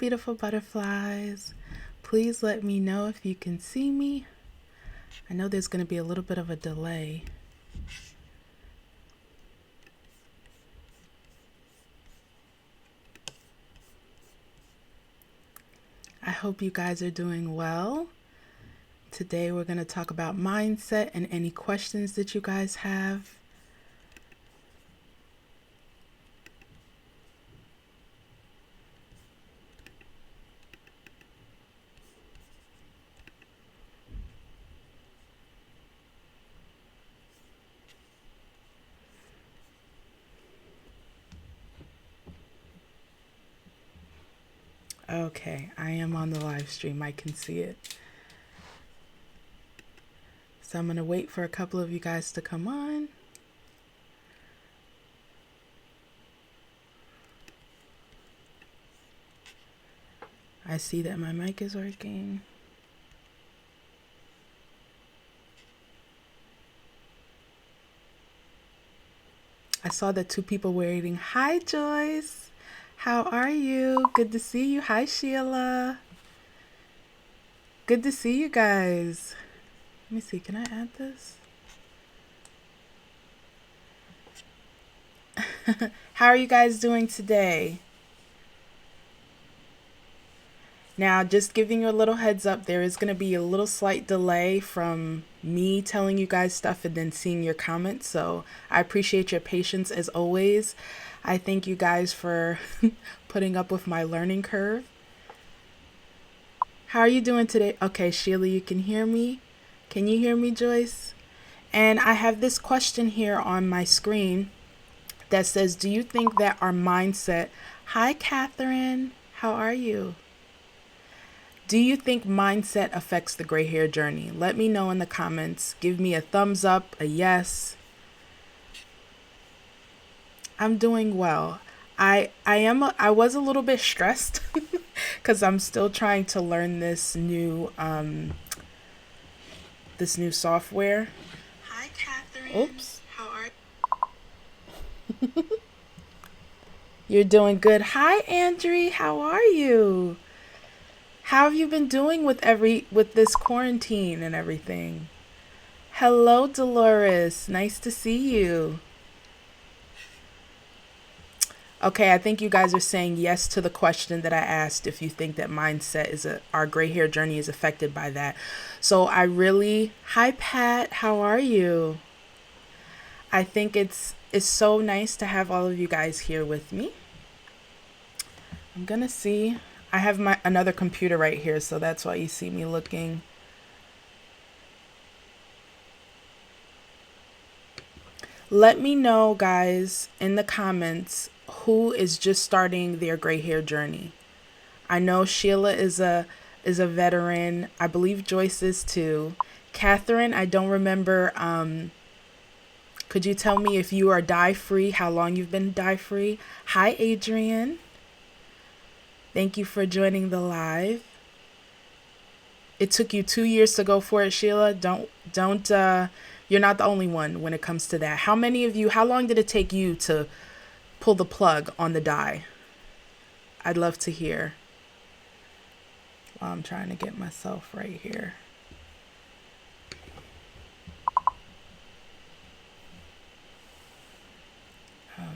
beautiful butterflies. Please let me know if you can see me. I know there's going to be a little bit of a delay. I hope you guys are doing well. Today we're going to talk about mindset and any questions that you guys have. Okay, I am on the live stream. I can see it. So I'm going to wait for a couple of you guys to come on. I see that my mic is working. I saw that 2 people were waiting. Hi, Joyce. How are you? Good to see you. Hi, Sheila. Good to see you guys. Let me see. Can I add this? How are you guys doing today? Now, just giving you a little heads up, there is going to be a little slight delay from me telling you guys stuff and then seeing your comments. So I appreciate your patience as always. I thank you guys for putting up with my learning curve. How are you doing today? Okay, Sheila, you can hear me? Can you hear me, Joyce? And I have this question here on my screen that says, do you think that our mindset... Hi, Catherine. How are you? Do you think mindset affects the gray hair journey? Let me know in the comments. Give me a thumbs up, a yes. I'm doing well. I was a little bit stressed because I'm still trying to learn this new software. Hi, Catherine. Oops. How are you? You're doing good. Hi, Andrea. How are you? How have you been doing with this quarantine and everything? Hello, Dolores. Nice to see you. Okay, I think you guys are saying yes to the question that I asked, if you think that mindset our gray hair journey is affected by that. So hi, Pat, how are you? I think it's so nice to have all of you guys here with me. I'm gonna see. I have another computer right here, so that's why you see me looking. Let me know, guys, in the comments who is just starting their gray hair journey. I know Sheila is a veteran. I believe Joyce is too. Catherine, I don't remember. Could you tell me if you are dye-free, how long you've been dye-free? Hi, Adrian. Thank you for joining the live. It took you 2 years to go for it, Sheila. You're not the only one when it comes to that. How long did it take you to pull the plug on the dye? I'd love to hear. While I'm trying to get myself right here.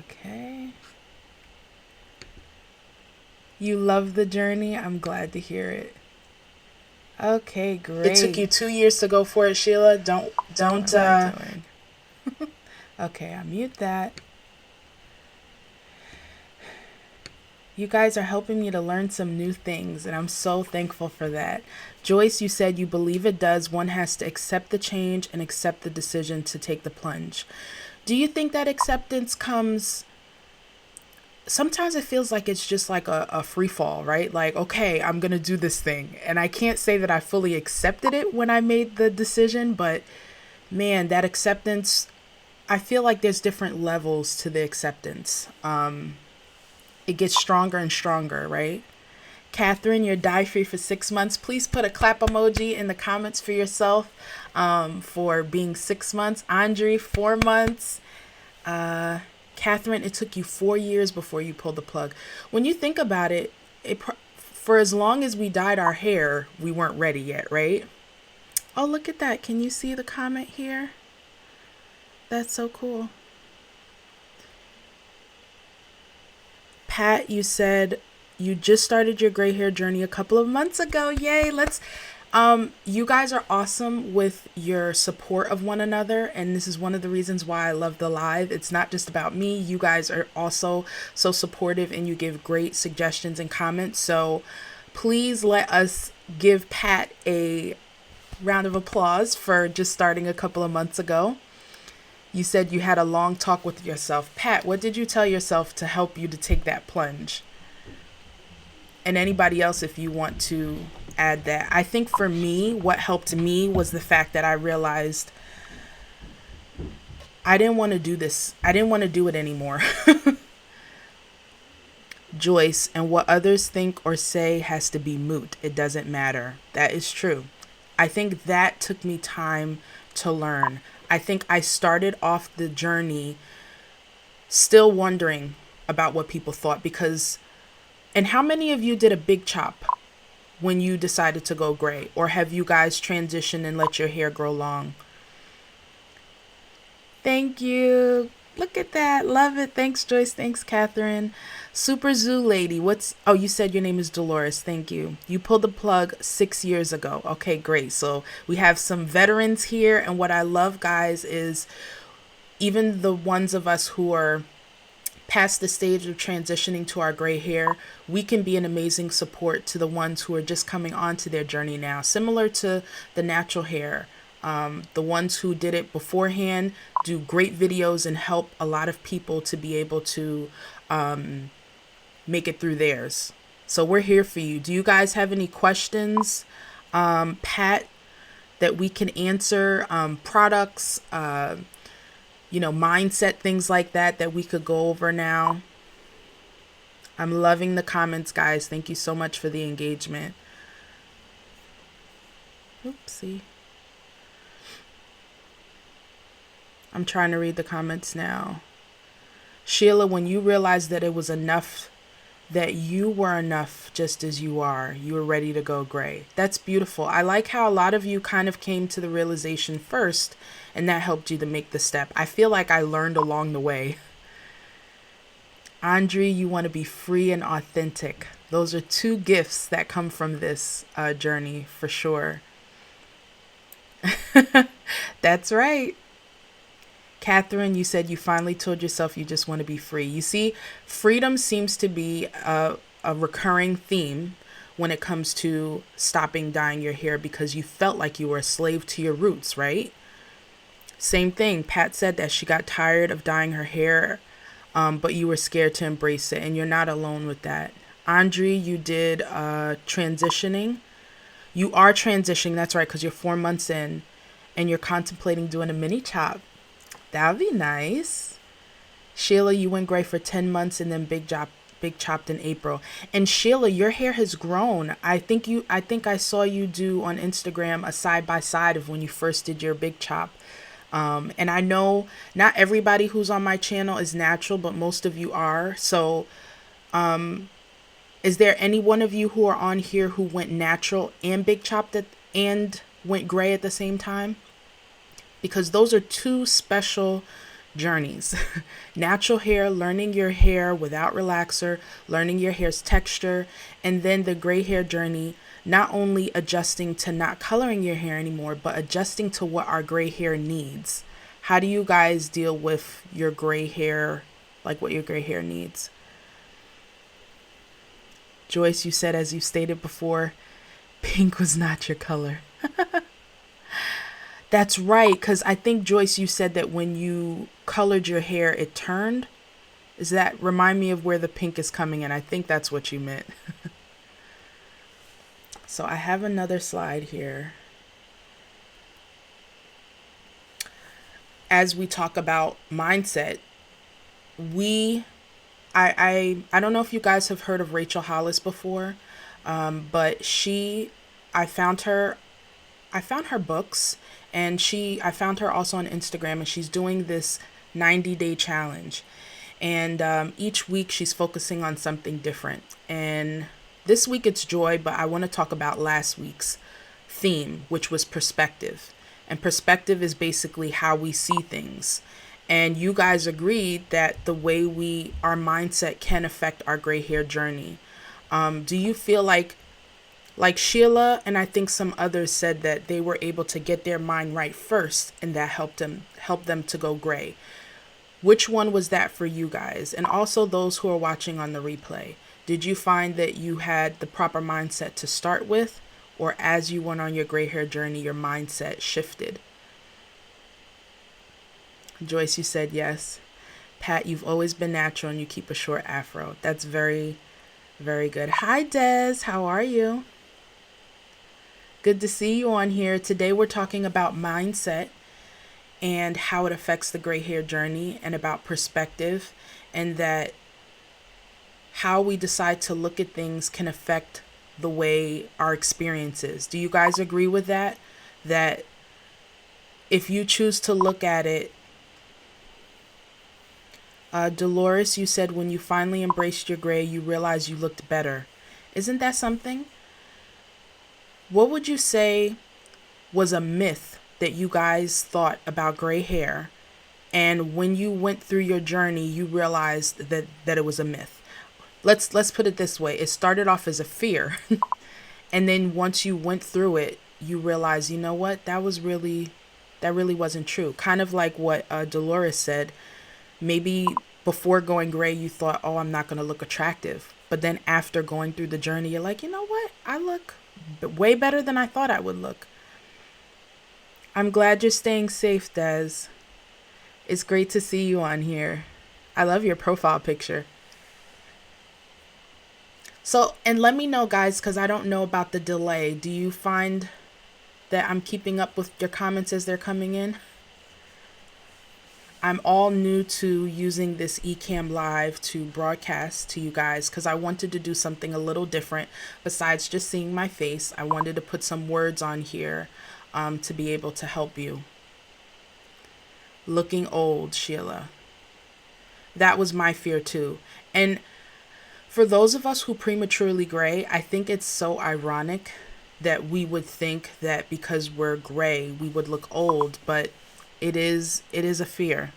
Okay. You love the journey? I'm glad to hear it. Okay, great. It took you 2 years to go for it, Sheila. Okay, I'll mute that. You guys are helping me to learn some new things, and I'm so thankful for that. Joyce, you said you believe it does. One has to accept the change and accept the decision to take the plunge. Do you think that acceptance comes... Sometimes it feels like it's just like a free fall, right? Like, okay, I'm going to do this thing. And I can't say that I fully accepted it when I made the decision, but man, that acceptance, I feel like there's different levels to the acceptance. It gets stronger and stronger, right? Catherine, you're dye-free for 6 months. Please put a clap emoji in the comments for yourself for being 6 months. Andre, 4 months. Catherine, it took you 4 years before you pulled the plug. When you think about it, for as long as we dyed our hair, we weren't ready yet, right? Oh, look at that. Can you see the comment here? That's so cool. Pat, you said you just started your gray hair journey a couple of months ago. Yay. You guys are awesome with your support of one another. And this is one of the reasons why I love the live. It's not just about me. You guys are also so supportive and you give great suggestions and comments. So please let us give Pat a round of applause for just starting a couple of months ago. You said you had a long talk with yourself. Pat, what did you tell yourself to help you to take that plunge? And anybody else, if you want to add that. I think for me, what helped me was the fact that I realized I didn't want to do this. I didn't want to do it anymore. Joyce, and what others think or say has to be moot. It doesn't matter. That is true. I think that took me time to learn. I think I started off the journey still wondering about what people thought because, and how many of you did a big chop when you decided to go gray? Or have you guys transitioned and let your hair grow long? Thank you. Look at that. Love it. Thanks, Joyce. Thanks, Catherine. Super Zoo Lady. Oh, you said your name is Dolores. Thank you. You pulled the plug 6 years ago. Okay, great. So we have some veterans here. And what I love, guys, is even the ones of us who are past the stage of transitioning to our gray hair, we can be an amazing support to the ones who are just coming onto their journey now. Similar to the natural hair. The ones who did it beforehand do great videos and help a lot of people to be able to make it through theirs. So we're here for you. Do you guys have any questions, Pat, that we can answer? Products, mindset, things like that we could go over now. I'm loving the comments, guys. Thank you so much for the engagement. Oopsie. I'm trying to read the comments now. Sheila, when you realized that it was enough, that you were enough just as you are, you were ready to go gray. That's beautiful. I like how a lot of you kind of came to the realization first, and that helped you to make the step. I feel like I learned along the way. Andre, you want to be free and authentic. Those are two gifts that come from this journey for sure. That's right. Catherine, you said you finally told yourself you just want to be free. You see, freedom seems to be a recurring theme when it comes to stopping dyeing your hair because you felt like you were a slave to your roots, right? Same thing. Pat said that she got tired of dyeing her hair, but you were scared to embrace it, and you're not alone with that. Andre, you did transitioning. You are transitioning, that's right, because you're 4 months in, and you're contemplating doing a mini chop. That would be nice. Sheila, you went gray for 10 months and then big chopped in April. And Sheila, your hair has grown. I think I saw you do on Instagram a side by side of when you first did your big chop. And I know not everybody who's on my channel is natural, but most of you are. So is there any one of you who are on here who went natural and big chopped and went gray at the same time? Because those are two special journeys. Natural hair, learning your hair without relaxer, learning your hair's texture, and then the gray hair journey, not only adjusting to not coloring your hair anymore, but adjusting to what our gray hair needs. How do you guys deal with your gray hair, like what your gray hair needs? Joyce, you said, as you stated before, pink was not your color. That's right, because I think, Joyce, you said that when you colored your hair, it turned. Remind me of where the pink is coming in. I think that's what you meant. So I have another slide here. As we talk about mindset, I don't know if you guys have heard of Rachel Hollis before, but I found her books. And I found her also on Instagram, and she's doing this 90-day challenge. And each week she's focusing on something different. And This week it's joy, but I want to talk about last week's theme, which was perspective. And perspective is basically how we see things. And you guys agreed that the way our mindset can affect our gray hair journey. Do you feel like Sheila and I think some others said that they were able to get their mind right first and that helped them to go gray? Which one was that for you guys? And also those who are watching on the replay. Did you find that you had the proper mindset to start with, or as you went on your gray hair journey, your mindset shifted? Joyce, you said yes. Pat, you've always been natural and you keep a short afro. That's very, very good. Hi, Des. How are you? Good to see you on here. Today we're talking about mindset and how it affects the gray hair journey, and about perspective, and that how we decide to look at things can affect the way our experience is. Do you guys agree with that? That if you choose to look at it, Dolores, you said when you finally embraced your gray, you realized you looked better. Isn't that something? What would you say was a myth that you guys thought about gray hair, and when you went through your journey, you realized that it was a myth? Let's put it this way. It started off as a fear. And then once you went through it, you realize, you know what, that really wasn't true. Kind of like what Dolores said. Maybe before going gray, you thought, oh, I'm not going to look attractive. But then after going through the journey, you're like, you know what? I look way better than I thought I would look. I'm glad you're staying safe, Des. It's great to see you on here. I love your profile picture. So, and let me know, guys, because I don't know about the delay. Do you find that I'm keeping up with your comments as they're coming in? I'm all new to using this Ecamm Live to broadcast to you guys because I wanted to do something a little different besides just seeing my face. I wanted to put some words on here to be able to help you. Looking old, Sheila. That was my fear too. And for those of us who prematurely gray, I think it's so ironic that we would think that because we're gray, we would look old, but it is a fear.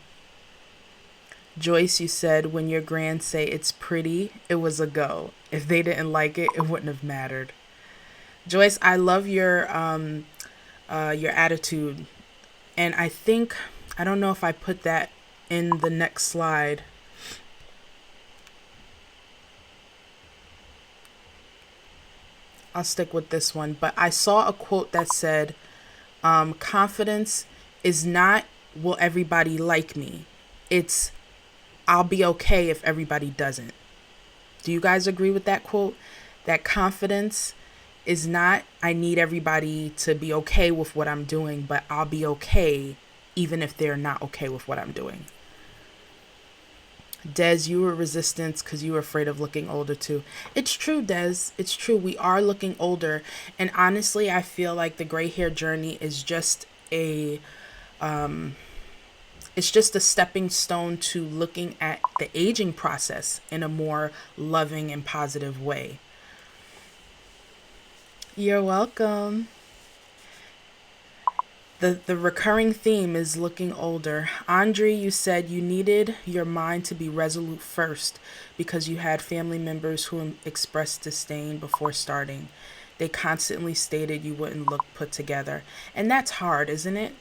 Joyce, you said when your grands say it's pretty, it was a go. If they didn't like it, it wouldn't have mattered. Joyce, I love your attitude, and I don't know if I put that in the next slide. I'll stick with this one, but I saw a quote that said, confidence is not, will everybody like me? It's, I'll be okay if everybody doesn't. Do you guys agree with that quote? That confidence is not, I need everybody to be okay with what I'm doing, but I'll be okay even if they're not okay with what I'm doing. Des, you were resistance because you were afraid of looking older too. It's true, Des. It's true. We are looking older. And honestly, I feel like the gray hair journey is just it's just a stepping stone to looking at the aging process in a more loving and positive way. You're welcome. The recurring theme is looking older. Andre, you said you needed your mind to be resolute first because you had family members who expressed disdain before starting. They constantly stated you wouldn't look put together. And that's hard, isn't it?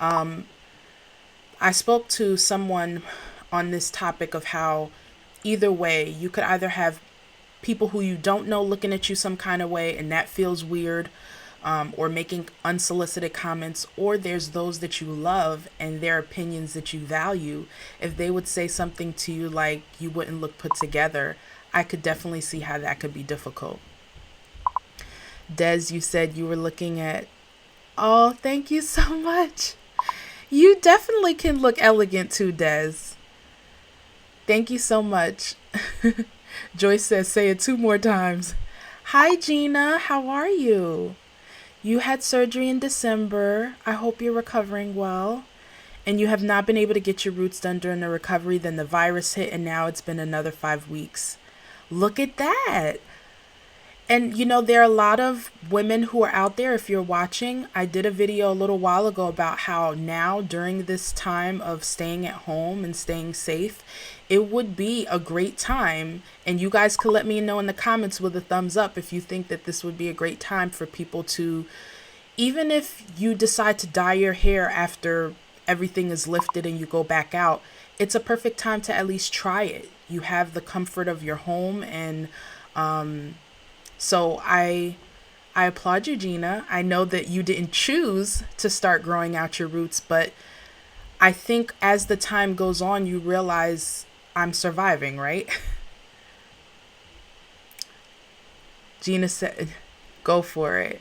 I spoke to someone on this topic of how either way, you could either have people who you don't know looking at you some kind of way and that feels weird, or making unsolicited comments, or there's those that you love and their opinions that you value. If they would say something to you like you wouldn't look put together, I could definitely see how that could be difficult. Des, you said you were looking at, oh, thank you so much. You definitely can look elegant too, Des. Thank you so much. Joyce says, say it 2 more times. Hi, Gina. How are you? You had surgery in December. I hope you're recovering well. And you have not been able to get your roots done during the recovery. Then the virus hit and now it's been another 5 weeks. Look at that. And you know, there are a lot of women who are out there. If you're watching, I did a video a little while ago about how now, during this time of staying at home and staying safe, it would be a great time. And you guys could let me know in the comments with a thumbs up if you think that this would be a great time for people to, even if you decide to dye your hair after everything is lifted and you go back out, it's a perfect time to at least try it. You have the comfort of your home, and so I applaud you, Gina. I know that you didn't choose to start growing out your roots, but I think as the time goes on, you realize I'm surviving, right? Gina said, go for it.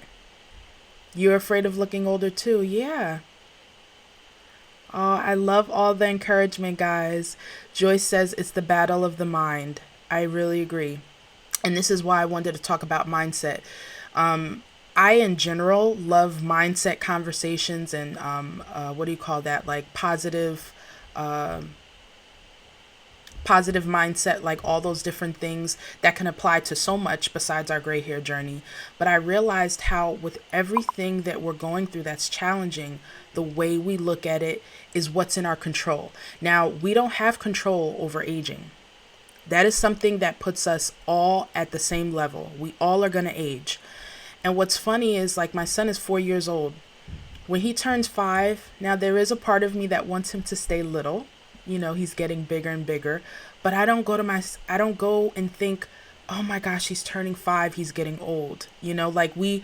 You're afraid of looking older too. Yeah. Oh, I love all the encouragement, guys. Joyce says it's the battle of the mind. I really agree. And this is why I wanted to talk about mindset. I, in general, love mindset conversations and what do you call that? Like positive mindset, like all those different things that can apply to so much besides our gray hair journey. But I realized how, with everything that we're going through that's challenging, the way we look at it is what's in our control. Now, we don't have control over aging. That is something that puts us all at the same level. We all are going to age. And what's funny is, like, my son is 4 years old. When he turns 5, now there is a part of me that wants him to stay little. You know, he's getting bigger and bigger. But I don't go and think, oh my gosh, he's turning 5, he's getting old. You know, like we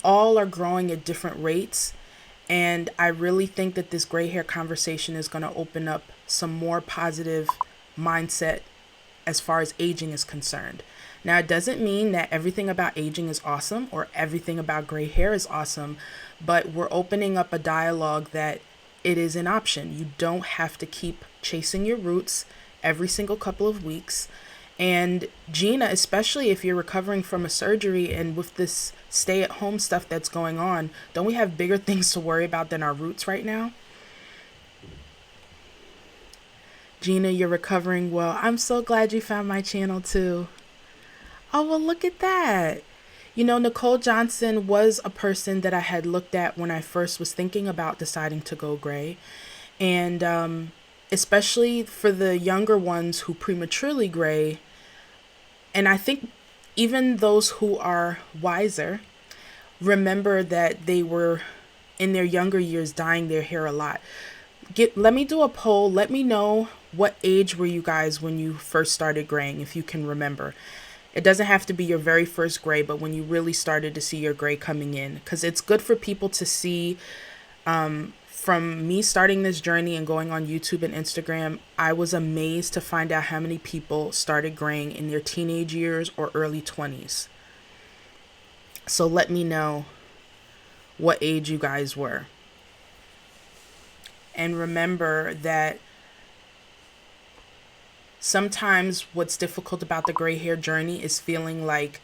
all are growing at different rates. And I really think that this gray hair conversation is going to open up some more positive mindset as far as aging is concerned. Now, it doesn't mean that everything about aging is awesome or everything about gray hair is awesome, but we're opening up a dialogue that it is an option. You don't have to keep chasing your roots every single couple of weeks. And Gina, especially if you're recovering from a surgery and with this stay at home stuff that's going on, don't we have bigger things to worry about than our roots right now? Gina, you're recovering well. I'm so glad you found my channel too. Oh, well, look at that. You know, Nicole Johnson was a person that I had looked at when I first was thinking about deciding to go gray. And especially for the younger ones who prematurely gray, and I think even those who are wiser remember that they were in their younger years dyeing their hair a lot. Let me do a poll. Let me know, what age were you guys when you first started graying, if you can remember. It doesn't have to be your very first gray, but when you really started to see your gray coming in, because it's good for people to see. From me starting this journey and going on YouTube and Instagram, I was amazed to find out how many people started graying in their teenage years or early 20s. So let me know what age you guys were. And remember that sometimes what's difficult about the gray hair journey is feeling like,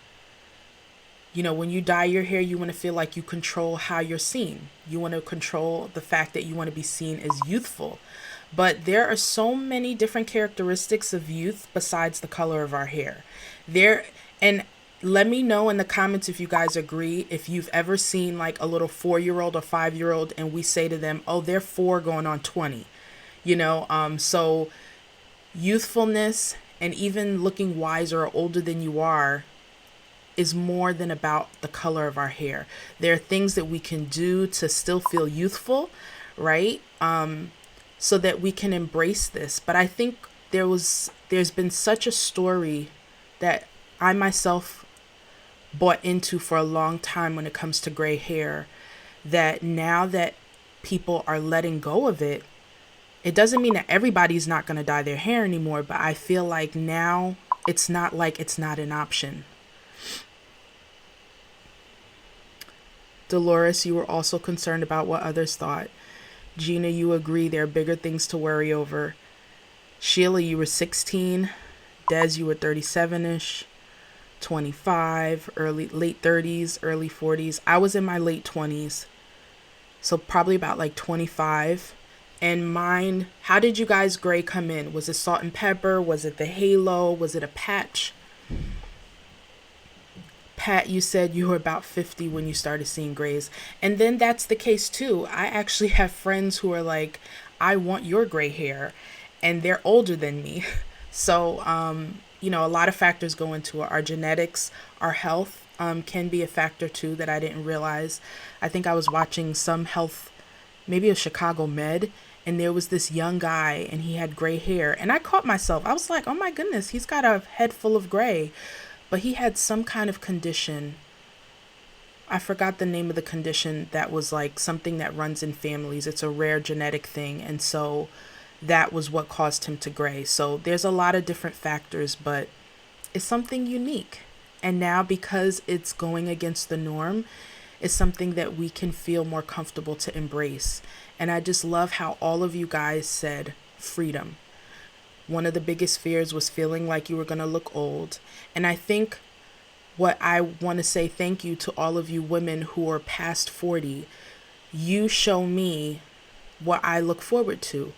you know, when you dye your hair, you want to feel like you control how you're seen. You want to control the fact that you want to be seen as youthful. But there are so many different characteristics of youth besides the color of our hair. And let me know in the comments if you guys agree, if you've ever seen like a little 4-year-old or 5-year-old and we say to them, oh, they're 4 going on 20. You know, so youthfulness and even looking wiser or older than you are is more than about the color of our hair. There are things that we can do to still feel youthful, right? So that we can embrace this. But I think there's been such a story that I myself bought into for a long time when it comes to gray hair, that now that people are letting go of it, it doesn't mean that everybody's not going to dye their hair anymore, but I feel like now it's not like it's not an option. Dolores, you were also concerned about what others thought. Gina, you agree there are bigger things to worry over. Sheila, you were 16. Des, you were 37-ish. 25, late 30s, early 40s. I was in my late 20s. So probably about like 25. And mine, how did you guys gray come in? Was it salt and pepper? Was it the halo? Was it a patch? Pat, you said you were about 50 when you started seeing grays. And then that's the case too. I actually have friends who are like, I want your gray hair. And they're older than me. So, a lot of factors go into it. Our genetics, our health can be a factor too that I didn't realize. I think I was watching some health, maybe a Chicago Med, and there was this young guy and he had gray hair. And I caught myself. I was like, oh my goodness, he's got a head full of gray. But he had some kind of condition. I forgot the name of the condition that was like something that runs in families. It's a rare genetic thing. And so that was what caused him to gray. So there's a lot of different factors, but it's something unique. And now because it's going against the norm, it's something that we can feel more comfortable to embrace. And I just love how all of you guys said freedom. One of the biggest fears was feeling like you were going to look old. And I think what I want to say thank you to all of you women who are past 40. You show me what I look forward to.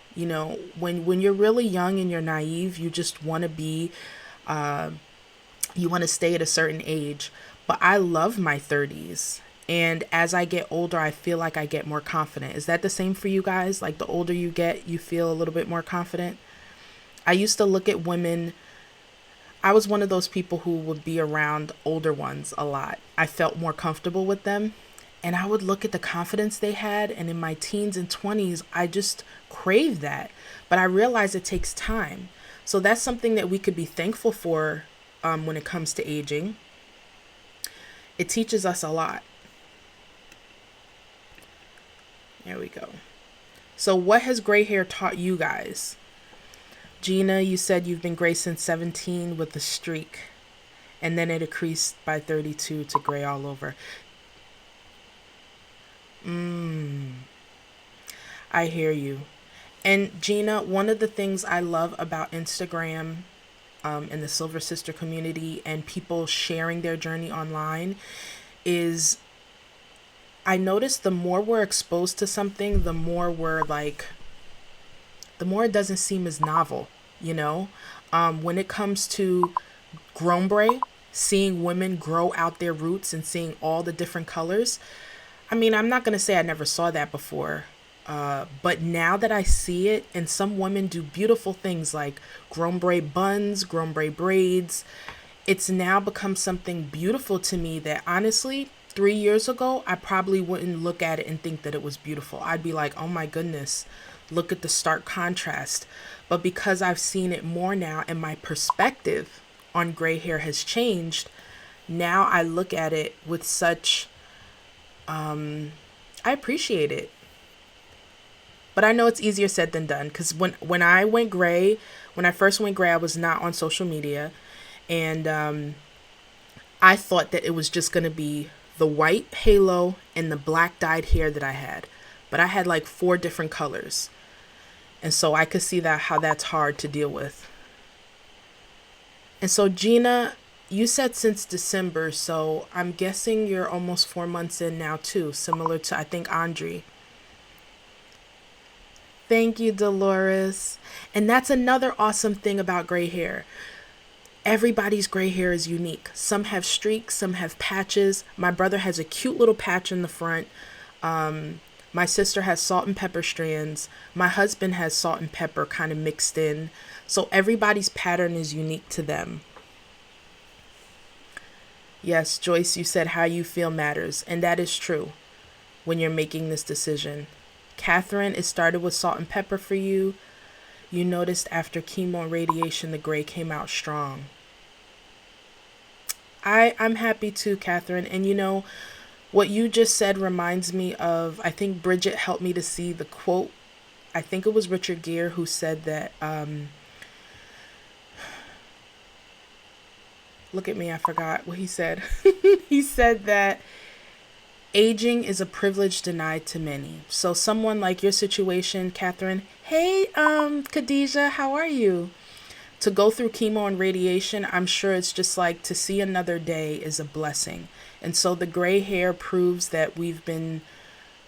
When you're really young and you're naive, you just want to be, you want to stay at a certain age. But I love my 30s. And as I get older, I feel like I get more confident. Is that the same for you guys? Like the older you get, you feel a little bit more confident? I used to look at women. I was one of those people who would be around older ones a lot. I felt more comfortable with them. And I would look at the confidence they had. And in my teens and 20s, I just craved that. But I realized it takes time. So that's something that we could be thankful for when it comes to aging. It teaches us a lot. There we go. So what has gray hair taught you guys? Gina, you said you've been gray since 17 with a streak. And then it increased by 32 to gray all over. I hear you. And Gina, one of the things I love about Instagram and the Silver Sister community and people sharing their journey online is I notice the more we're exposed to something, the more it doesn't seem as novel, when it comes to grombre, seeing women grow out their roots and seeing all the different colors. I mean, I'm not going to say I never saw that before, but now that I see it, and some women do beautiful things like grombre buns, grombre braids, it's now become something beautiful to me that honestly, 3 years ago, I probably wouldn't look at it and think that it was beautiful. I'd be like, oh my goodness, look at the stark contrast. But because I've seen it more now and my perspective on gray hair has changed, now I look at it with such, I appreciate it. But I know it's easier said than done because when I first went gray, I was not on social media. And I thought that it was just going to be the white halo and the black dyed hair that I had. But I had like 4 different colors. And so I could see how that's hard to deal with. And so Gina, you said since December, so I'm guessing you're almost 4 months in now too, similar to, I think, Andre. Thank you, Dolores. And that's another awesome thing about gray hair. Everybody's gray hair is unique. Some have streaks, some have patches. My brother has a cute little patch in the front. My sister has salt and pepper strands. My husband has salt and pepper kind of mixed in. So everybody's pattern is unique to them. Yes, Joyce, you said how you feel matters. And that is true when you're making this decision. Catherine, it started with salt and pepper for you. You noticed after chemo and radiation, the gray came out strong. I'm happy too, Catherine. And what you just said reminds me of, I think Bridget helped me to see the quote. I think it was Richard Gere who said that, look at me, I forgot what he said. He said that aging is a privilege denied to many. So someone like your situation, Catherine, hey, Khadijah, how are you? To go through chemo and radiation, I'm sure it's just like to see another day is a blessing. And so the gray hair proves that we've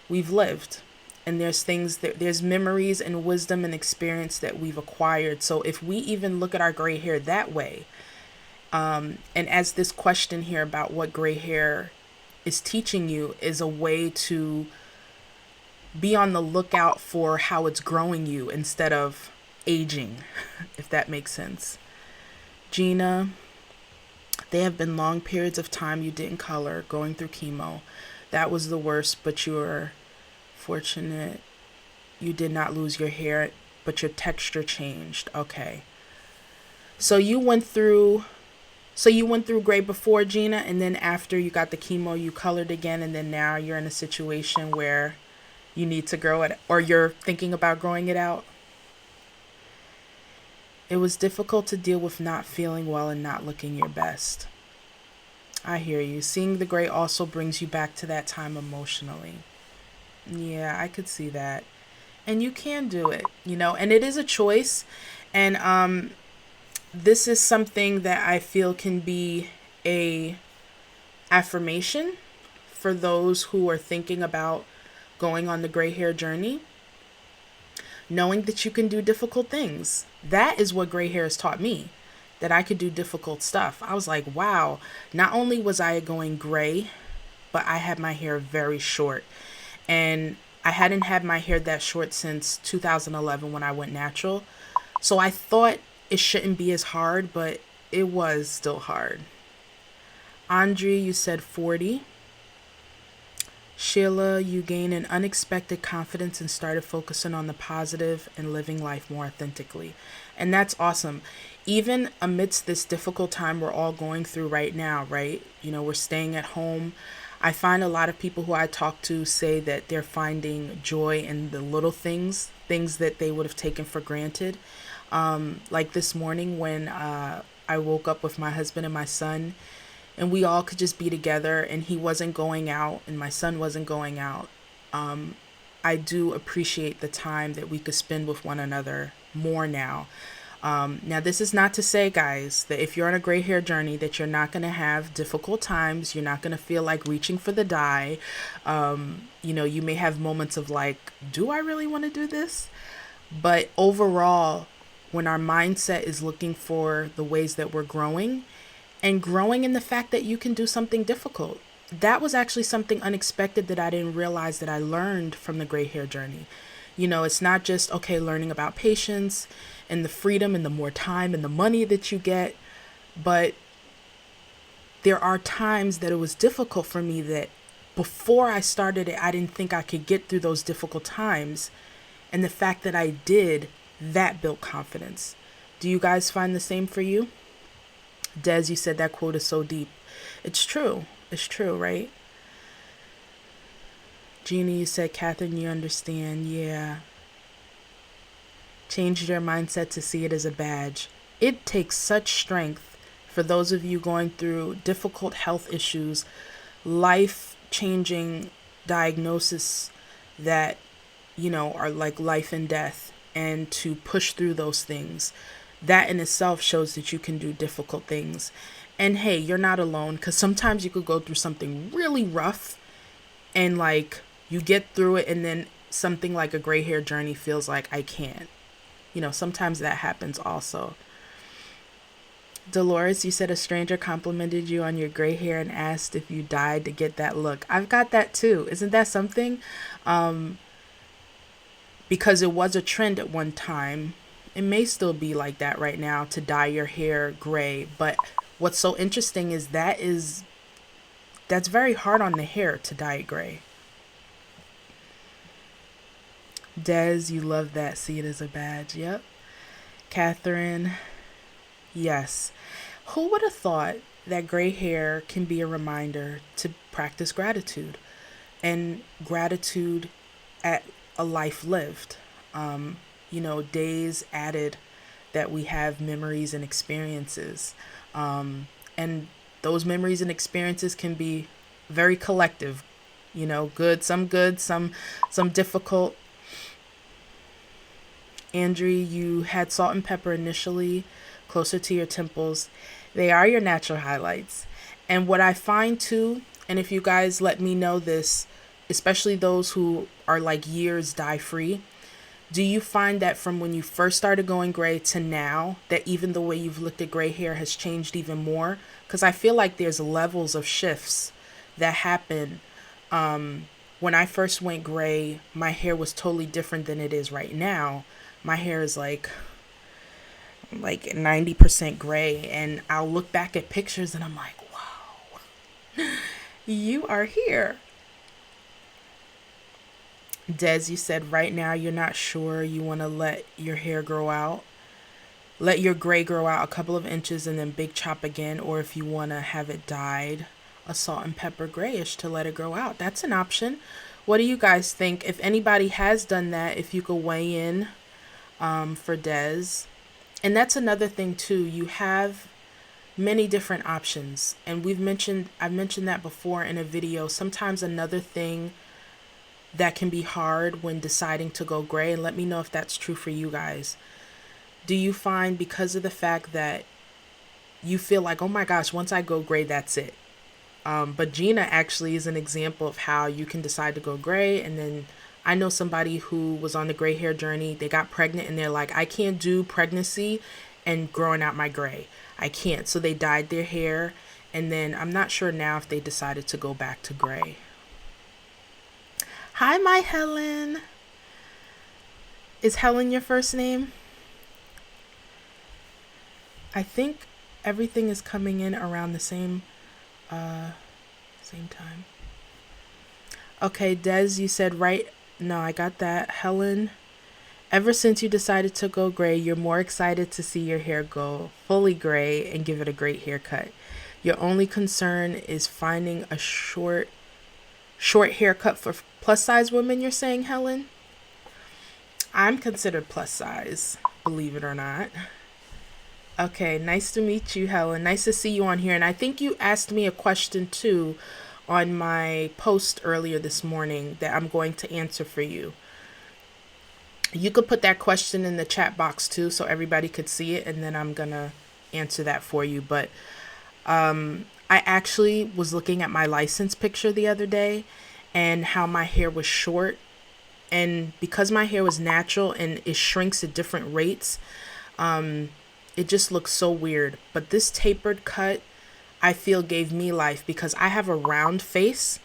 lived. And there's memories and wisdom and experience that we've acquired. So if we even look at our gray hair that way, And as this question here about what gray hair is teaching you is a way to be on the lookout for how it's growing you instead of aging, if that makes sense. Gina, they have been long periods of time you didn't color, going through chemo. That was the worst, but you were fortunate you did not lose your hair, but your texture changed. Okay. So you went through gray before, Gina, and then after you got the chemo, you colored again, and then now you're in a situation where you need to grow it, or you're thinking about growing it out. It was difficult to deal with not feeling well and not looking your best. I hear you. Seeing the gray also brings you back to that time emotionally. Yeah, I could see that. And you can do it, and it is a choice. And this is something that I feel can be a affirmation for those who are thinking about going on the gray hair journey. Knowing that you can do difficult things. That is what gray hair has taught me, that I could do difficult stuff. I was like, wow, not only was I going gray, but I had my hair very short. And I hadn't had my hair that short since 2011 when I went natural. So I thought it shouldn't be as hard, but it was still hard. Andre, you said 40. Sheila, you gained an unexpected confidence and started focusing on the positive and living life more authentically. And that's awesome. Even amidst this difficult time we're all going through right now, right? We're staying at home. I find a lot of people who I talk to say that they're finding joy in the little things that they would have taken for granted. Like this morning when I woke up with my husband and my son, and we all could just be together, and he wasn't going out and my son wasn't going out. I do appreciate the time that we could spend with one another more now. Now, this is not to say, guys, that if you're on a gray hair journey, that you're not going to have difficult times. You're not going to feel like reaching for the dye. You may have moments of like, do I really want to do this? But overall, when our mindset is looking for the ways that we're growing, and growing in the fact that you can do something difficult. That was actually something unexpected that I didn't realize that I learned from the gray hair journey. It's not just, learning about patience and the freedom and the more time and the money that you get, but there are times that it was difficult for me that before I started it, I didn't think I could get through those difficult times. And the fact that I did, that built confidence. Do you guys find the same for you? Des, you said that quote is so deep. It's true. It's true, right? Jeannie, you said, Catherine, you understand. Yeah. Changed your mindset to see it as a badge. It takes such strength for those of you going through difficult health issues, life-changing diagnosis that, are like life and death, and to push through those things. That in itself shows that you can do difficult things. And hey, you're not alone, because sometimes you could go through something really rough and like you get through it, and then something like a gray hair journey feels like I can't. Sometimes that happens also. Dolores, you said a stranger complimented you on your gray hair and asked if you dyed to get that look. I've got that too. Isn't that something? Because it was a trend at one time. It may still be like that right now to dye your hair gray, but what's so interesting is that's very hard on the hair to dye it gray. Des, you love that. See it as a badge. Yep. Catherine, yes. Who would have thought that gray hair can be a reminder to practice gratitude, and gratitude at a life lived? Days added that we have memories and experiences. And those memories and experiences can be very collective, good, some difficult. Andrew, you had salt and pepper initially closer to your temples. They are your natural highlights. And what I find too, and if you guys let me know this, especially those who are like years dye free, Do you find that from when you first started going gray to now, that even the way you've looked at gray hair has changed even more? Because I feel like there's levels of shifts that happen. When I first went gray, my hair was totally different than it is right now. My hair is like 90% gray, and I'll look back at pictures and I'm like, wow, you are here. Des, you said right now you're not sure you want to let your hair grow out. Let your gray grow out a couple of inches and then big chop again, or if you want to have it dyed a salt and pepper grayish to let it grow out. That's an option. What do you guys think? If anybody has done that, if you could weigh in for Des. And that's another thing too. You have many different options, and I've mentioned that before in a video. Sometimes another thing that can be hard when deciding to go gray, and let me know if that's true for you guys. Do you find, because of the fact that you feel like, oh my gosh, once I go gray, that's it? But Gina actually is an example of how you can decide to go gray. And then I know somebody who was on the gray hair journey. They got pregnant and they're like, I can't do pregnancy and growing out my gray. I can't. So they dyed their hair. And then I'm not sure now if they decided to go back to gray. Hi, my Helen. Is Helen your first name? I think everything is coming in around the same time. Okay, Des, you said right. No, I got that. Helen, ever since you decided to go gray, you're more excited to see your hair go fully gray and give it a great haircut. Your only concern is finding a short haircut for plus size women, you're saying, Helen? I'm considered plus size, believe it or not. Okay, nice to meet you, Helen. Nice to see you on here. And I think you asked me a question too on my post earlier this morning that I'm going to answer for you. You could put that question in the chat box too so everybody could see it, and then I'm going to answer that for you. But I actually was looking at my license picture the other day and how my hair was short. And because my hair was natural and it shrinks at different rates, it just looks so weird. But this tapered cut, I feel, gave me life because I have a round face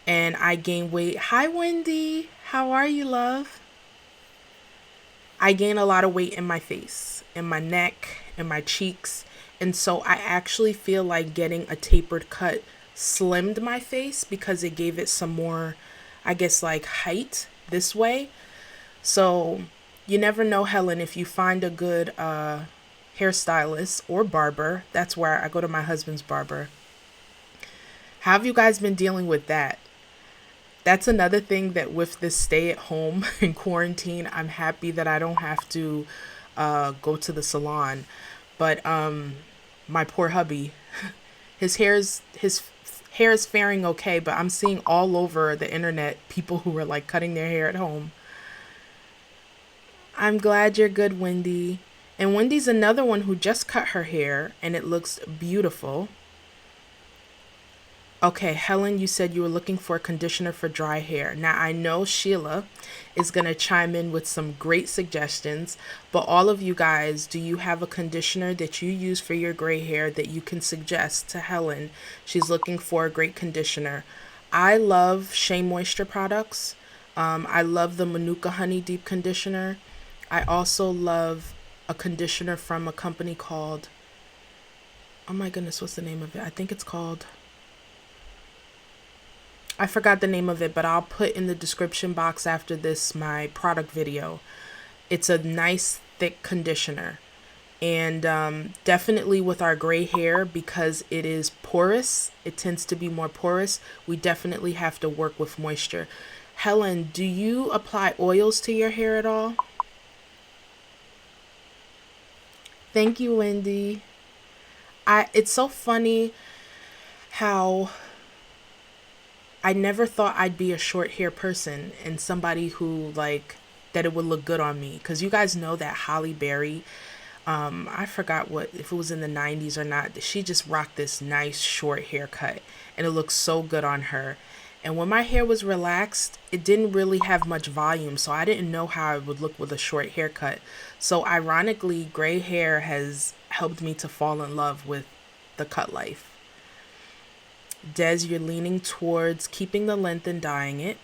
and I gain weight. Hi, Wendy. How are you, love? I gain a lot of weight in my face, in my neck, in my cheeks. And so I actually feel like getting a tapered cut slimmed my face because it gave it some more, I guess, like height this way. So you never know, Helen, if you find a good hairstylist or barber. That's where I go to my husband's barber. How have you guys been dealing with that? That's another thing that with this stay at home and quarantine, I'm happy that I don't have to go to the salon. But my poor hubby, his hair is faring okay, but I'm seeing all over the internet people who are like cutting their hair at home. I'm glad you're good, Wendy. And Wendy's another one who just cut her hair and it looks beautiful. Okay, Helen, you said you were looking for a conditioner for dry hair. Now, I know Sheila is going to chime in with some great suggestions, but all of you guys, do you have a conditioner that you use for your gray hair that you can suggest to Helen? She's looking for a great conditioner. I love Shea Moisture products. I love the Manuka Honey Deep Conditioner. I also love a conditioner from a company called, oh my goodness, what's the name of it? I think it's called, I forgot the name of it, but I'll put in the description box after this my product video. It's a nice thick conditioner. And definitely with our gray hair, because it is porous, it tends to be more porous, we definitely have to work with moisture. Helen, do you apply oils to your hair at all? Thank you, Wendy. It's so funny how I never thought I'd be a short hair person and somebody who like that it would look good on me. Because you guys know that Holly Berry, I forgot if it was in the 90s or not, she just rocked this nice short haircut and it looks so good on her. And when my hair was relaxed, it didn't really have much volume, so I didn't know how I would look with a short haircut. So ironically, gray hair has helped me to fall in love with the cut life. Des, you're leaning towards keeping the length and dyeing it.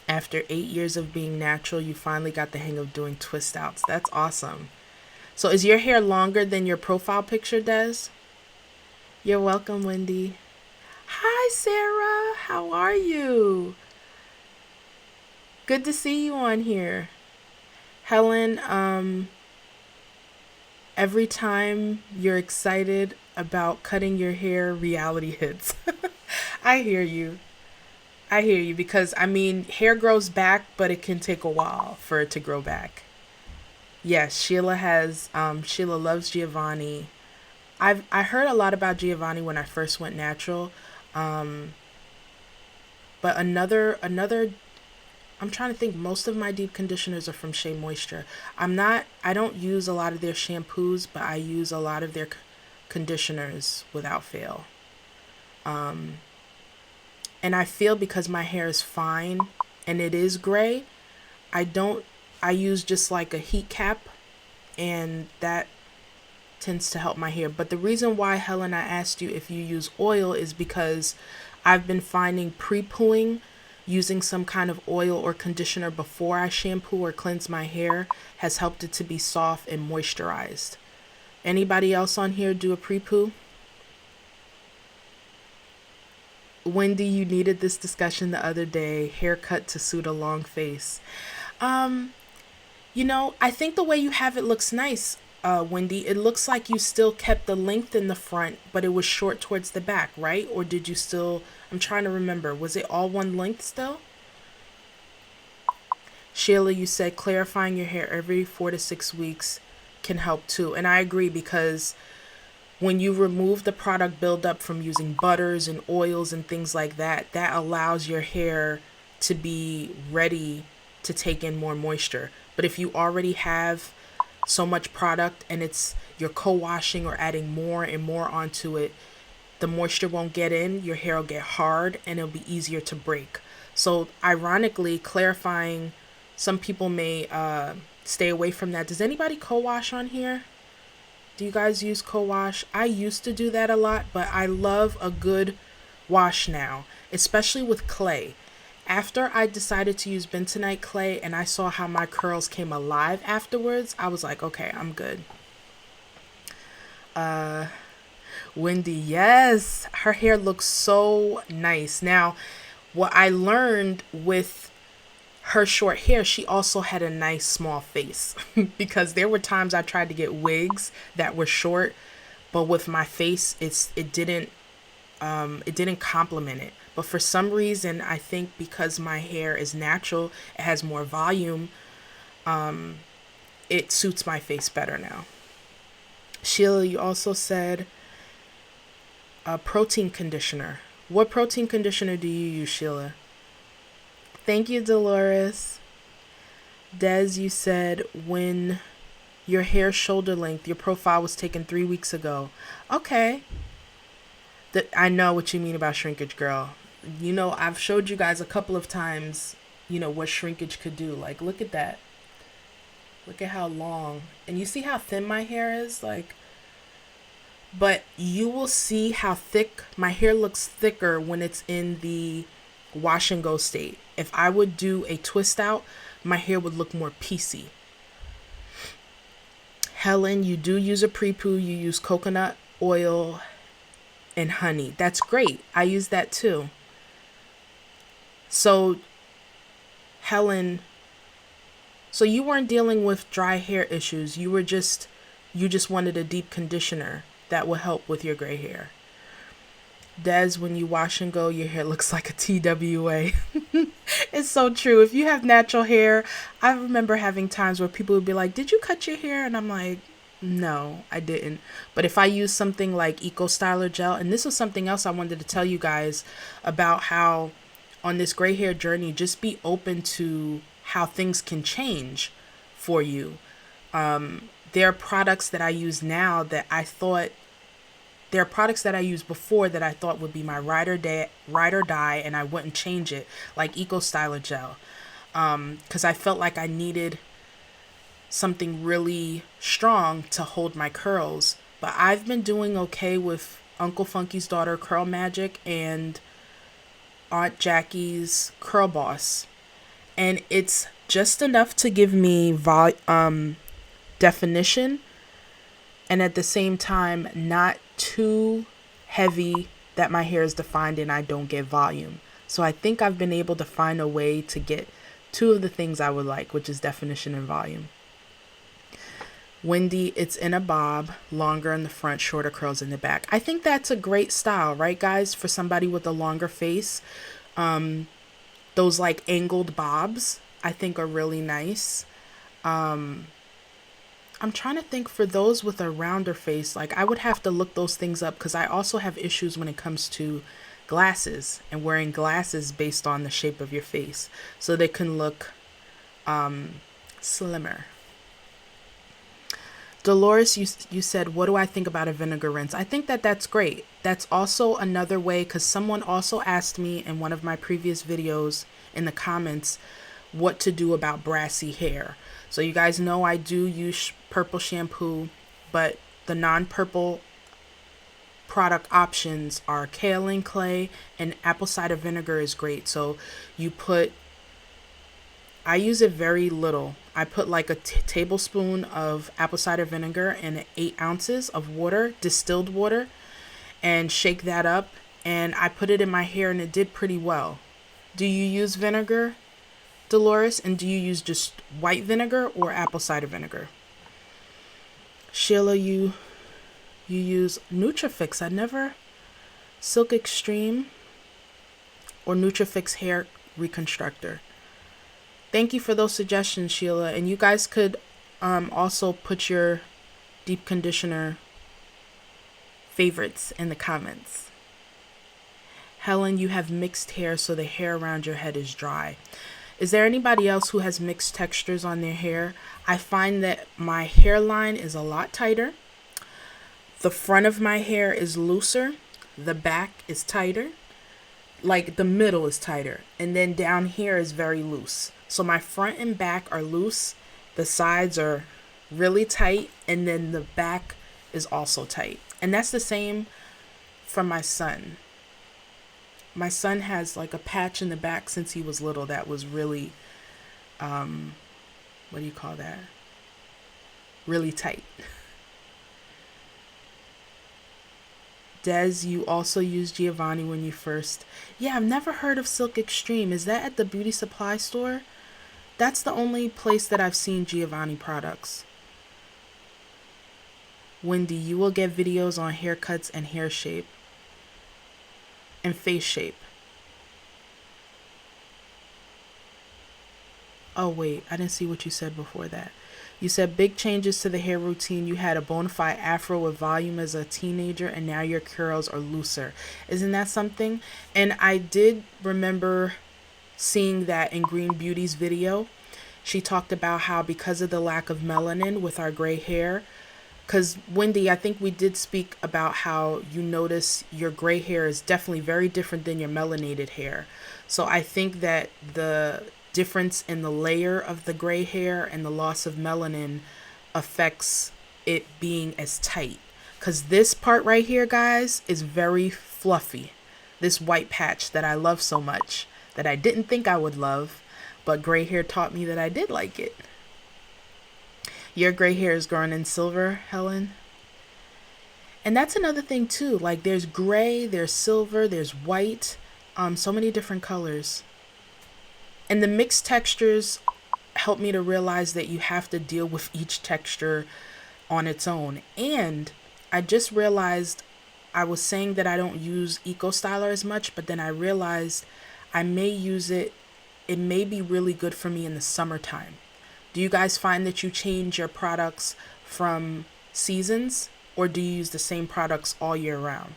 After 8 years of being natural, you finally got the hang of doing twist outs. That's awesome. So is your hair longer than your profile picture, Des? You're welcome, Wendy. Hi, Sarah. How are you? Good to see you on here. Helen, every time you're excited about cutting your hair, reality hits. I hear you. I hear you because I mean, hair grows back, but it can take a while for it to grow back. Yes, Sheila loves Giovanni. I heard a lot about Giovanni when I first went natural. Um but another I'm trying to think, most of my deep conditioners are from Shea Moisture. I don't use a lot of their shampoos, but I use a lot of their conditioners without fail. Um and I feel because my hair is fine and it is gray, I don't I use just like a heat cap, and that tends to help my hair. But the reason why, Helen, I asked you if you use oil is because I've been finding pre-pooing, using some kind of oil or conditioner before I shampoo or cleanse my hair, has helped it to be soft and moisturized. Anybody else on here do a pre-poo? Wendy, you needed this discussion the other day. Haircut to suit a long face. Um, I think the way you have it looks nice, Wendy. It looks like you still kept the length in the front, but it was short towards the back, right? Or did you still? I'm trying to remember. Was it all one length still? Sheila, you said clarifying your hair every 4 to 6 weeks can help too. And I agree because when you remove the product buildup from using butters and oils and things like that, that allows your hair to be ready to take in more moisture. But if you already have so much product and you're co-washing or adding more and more onto it, the moisture won't get in, your hair will get hard and it'll be easier to break. So ironically, clarifying, some people may stay away from that. Does anybody co-wash on here? Do you guys use co-wash? I used to do that a lot, but I love a good wash now, especially with clay. After I decided to use bentonite clay and I saw how my curls came alive afterwards, I was like, okay, I'm good. Uh, Wendy, yes, her hair looks so nice. Now, what I learned with her short hair, she also had a nice small face because there were times I tried to get wigs that were short, but with my face, it didn't complement it. But for some reason, I think because my hair is natural, it has more volume, it suits my face better now. Sheila, you also said a protein conditioner. What protein conditioner do you use, Sheila? Thank you, Dolores. Des, you said when your hair shoulder length, your profile was taken 3 weeks ago. Okay. I know what you mean about shrinkage, girl. I've showed you guys a couple of times, what shrinkage could do. Like, look at that. Look at how long. And you see how thin my hair is? But you will see how thick my hair looks, thicker when it's in the wash and go state. If I would do a twist out, my hair would look more piecey. Helen, you do use a pre-poo. You use coconut oil and honey. That's great. I use that too. So, Helen, so you weren't dealing with dry hair issues. You just wanted a deep conditioner that will help with your gray hair. Des, when you wash and go, your hair looks like a TWA. It's so true. If you have natural hair, I remember having times where people would be like, "Did you cut your hair?" And I'm like, "No, I didn't." But if I use something like Eco Styler gel, and this was something else I wanted to tell you guys about, how on this gray hair journey, just be open to how things can change for you. There are products that I use now that I thought there are products that I used before that I thought would be my ride or die, and I wouldn't change it, like Eco Styler Gel, because I felt like I needed something really strong to hold my curls. But I've been doing okay with Uncle Funky's Daughter Curl Magic and Aunt Jackie's Curl Boss, and it's just enough to give me definition, and at the same time not too heavy that my hair is defined and I don't get volume. So I think I've been able to find a way to get two of the things I would like, which is definition and volume. Wendy, it's in a bob, longer in the front, shorter curls in the back. I think that's a great style, right, guys? For somebody with a longer face, those like angled bobs, I think are really nice. I'm trying to think for those with a rounder face, like I would have to look those things up because I also have issues when it comes to glasses and wearing glasses based on the shape of your face, so they can look slimmer. Dolores, you said, what do I think about a vinegar rinse? I think that that's great. That's also another way, because someone also asked me in one of my previous videos in the comments what to do about brassy hair. So you guys know I do use purple shampoo, but the non-purple product options are kaolin clay, and apple cider vinegar is great. So I use it very little. I put like a tablespoon of apple cider vinegar and 8 ounces of water, distilled water, and shake that up. And I put it in my hair and it did pretty well. Do you use vinegar, Dolores? And do you use just white vinegar or apple cider vinegar? Sheila, you use Nutrafix. I never, Silk Extreme or Nutrafix Hair Reconstructor. Thank you for those suggestions, Sheila. And you guys could also put your deep conditioner favorites in the comments. Helen, you have mixed hair, so the hair around your head is dry. Is there anybody else who has mixed textures on their hair? I find that my hairline is a lot tighter. The front of my hair is looser. The back is tighter. Like the middle is tighter. And then down here is very loose. So my front and back are loose. The sides are really tight. And then the back is also tight. And that's the same for my son. My son has like a patch in the back since he was little that was really, what do you call that? Really tight. Des, you also used Giovanni when you first... Yeah, I've never heard of Silk Extreme. Is that at the beauty supply store? That's the only place that I've seen Giovanni products. Wendy, you will get videos on haircuts and hair shape. And face shape. Oh wait, I didn't see what you said before that. You said big changes to the hair routine. You had a bona fide afro with volume as a teenager, and now your curls are looser. Isn't that something? And I did remember seeing that in Green Beauty's video. She talked about how because of the lack of melanin with our gray hair, because Wendy, I think we did speak about how you notice your gray hair is definitely very different than your melanated hair. So I think that the difference in the layer of the gray hair and the loss of melanin affects it being as tight. Because this part right here, guys, is very fluffy. This white patch that I love so much, that I didn't think I would love, but gray hair taught me that I did like it. Your gray hair is growing in silver, Helen. And that's another thing too. Like there's gray, there's silver, there's white, so many different colors. And the mixed textures help me to realize that you have to deal with each texture on its own. And I just realized I was saying that I don't use Eco Styler as much, but then I realized I may use it. It may be really good for me in the summertime. Do you guys find that you change your products from seasons, or do you use the same products all year round?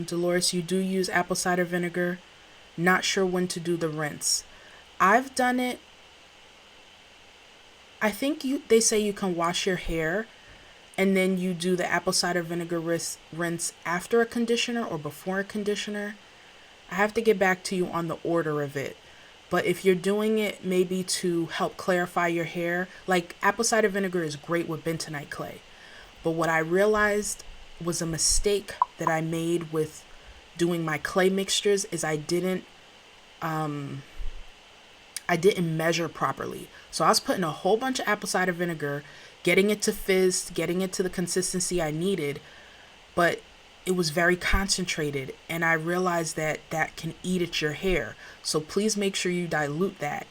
Dolores, you do use apple cider vinegar. Not sure when to do the rinse. I've done it. I think they say you can wash your hair and then you do the apple cider vinegar rinse after a conditioner or before a conditioner. I have to get back to you on the order of it. But if you're doing it maybe to help clarify your hair, like apple cider vinegar is great with bentonite clay. But what I realized was a mistake that I made with doing my clay mixtures is I didn't measure properly. So I was putting a whole bunch of apple cider vinegar, getting it to fizz, getting it to the consistency I needed, but it was very concentrated, and I realized that that can eat at your hair. So please make sure you dilute that.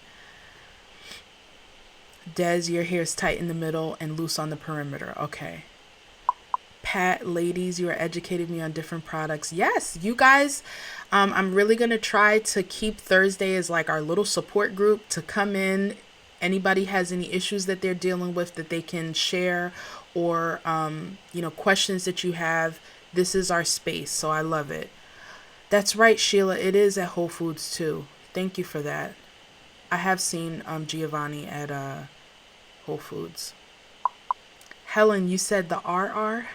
Des, your hair is tight in the middle and loose on the perimeter. Okay. Pat, ladies, you are educating me on different products. Yes, you guys, I'm really going to try to keep Thursday as like our little support group to come in. Anybody has any issues that they're dealing with that they can share, or, questions that you have. This is our space, so I love it. That's right, Sheila. It is at Whole Foods too. Thank you for that. I have seen Giovanni at Whole Foods. Helen, you said the RR?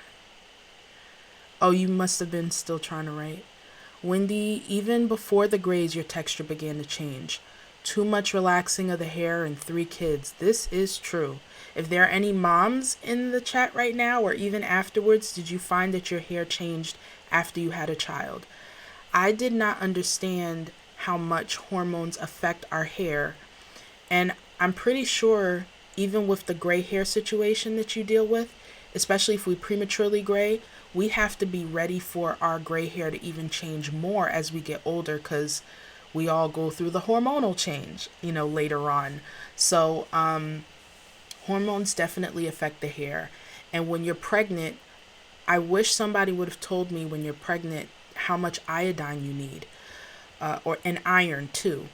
Oh, you must have been still trying to write. Wendy, even before the grays, your texture began to change. Too much relaxing of the hair and 3 kids. This is true. If there are any moms in the chat right now, or even afterwards, did you find that your hair changed after you had a child? I did not understand how much hormones affect our hair. And I'm pretty sure even with the gray hair situation that you deal with, especially if we prematurely gray, we have to be ready for our gray hair to even change more as we get older, because we all go through the hormonal change, later on. So, hormones definitely affect the hair. And when you're pregnant, I wish somebody would have told me when you're pregnant how much iodine you need, and iron too,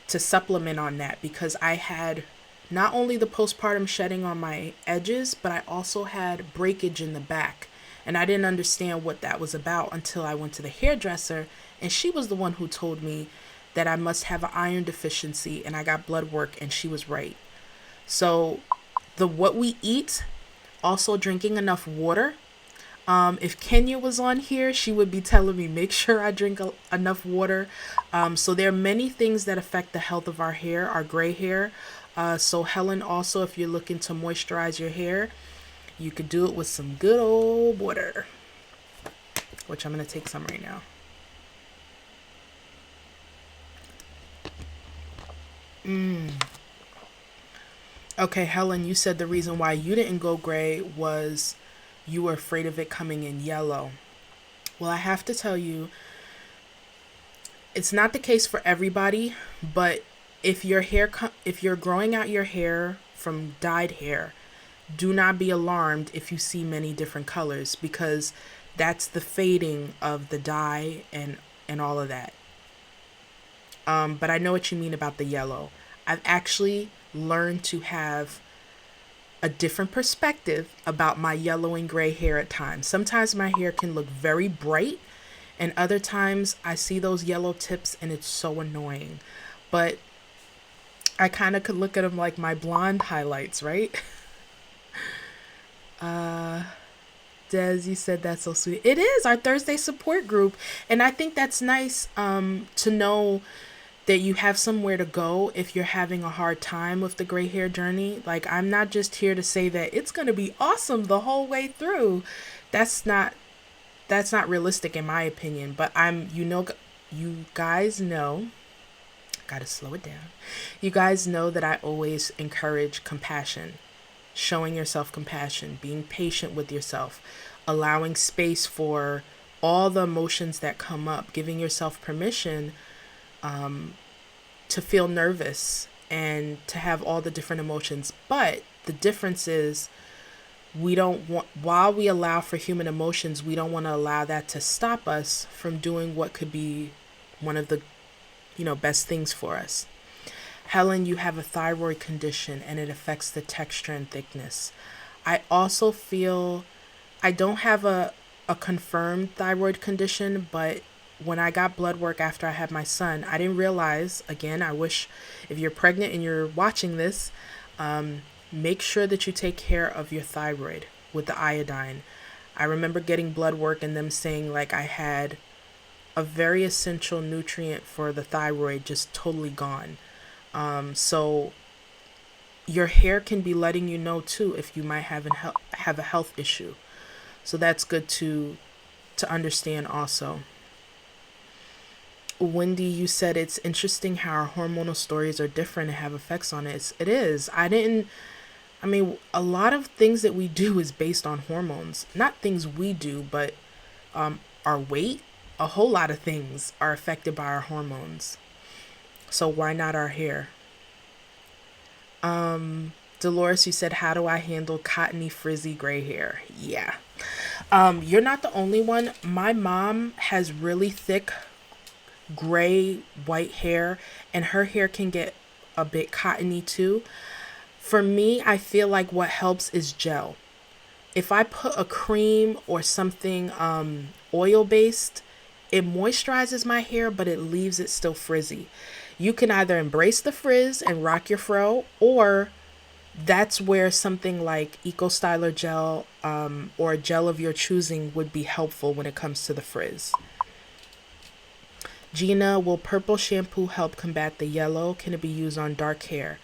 to supplement on that, because I had not only the postpartum shedding on my edges, but I also had breakage in the back. And I didn't understand what that was about until I went to the hairdresser, and she was the one who told me that I must have an iron deficiency, and I got blood work, and she was right. So what we eat, also drinking enough water. If Kenya was on here, she would be telling me, make sure I drink enough water. So there are many things that affect the health of our hair, our gray hair. So Helen, also, if you're looking to moisturize your hair, you could do it with some good old water, which I'm going to take some right now. Okay, Helen, you said the reason why you didn't go gray was you were afraid of it coming in yellow. Well, I have to tell you, it's not the case for everybody, but if you're growing out your hair from dyed hair, do not be alarmed if you see many different colors, because that's the fading of the dye and all of that. But I know what you mean about the yellow. I've actually learned to have a different perspective about my yellow and gray hair at times. Sometimes my hair can look very bright, and other times I see those yellow tips and it's so annoying. But I kind of could look at them like my blonde highlights, right? Des, you said that's so sweet. It is our Thursday support group, and I think that's nice to know that you have somewhere to go if you're having a hard time with the gray hair journey. Like, I'm not just here to say that it's going to be awesome the whole way through. That's not realistic in my opinion, but you guys know, gotta slow it down. You guys know that I always encourage compassion, showing yourself compassion, being patient with yourself, allowing space for all the emotions that come up, giving yourself permission to feel nervous and to have all the different emotions. But the difference is, while we allow for human emotions, we don't want to allow that to stop us from doing what could be one of the, best things for us. Helen, you have a thyroid condition and it affects the texture and thickness. I also feel I don't have a confirmed thyroid condition, but when I got blood work after I had my son, I didn't realize, again, I wish if you're pregnant and you're watching this, make sure that you take care of your thyroid. with the iodine. I remember getting blood work and them saying like I had a very essential nutrient for the thyroid just totally gone. So your hair can be letting you know too if you might have a health issue. So that's good to understand also. Wendy, you said it's interesting how our hormonal stories are different and have effects on it. It is. I mean, a lot of things that we do is based on hormones. Not things we do, but our weight. A whole lot of things are affected by our hormones. So why not our hair? Dolores, you said, how do I handle cottony, frizzy gray hair? Yeah. You're not the only one. My mom has really thick gray white hair, and her hair can get a bit cottony too. For me, I feel like what helps is gel. If I put a cream or something oil based, it moisturizes my hair, but it leaves it still frizzy. You can either embrace the frizz and rock your fro, or that's where something like Eco Styler gel or a gel of your choosing would be helpful when it comes to the frizz. Gina, will purple shampoo help combat the yellow? Can it be used on dark hair?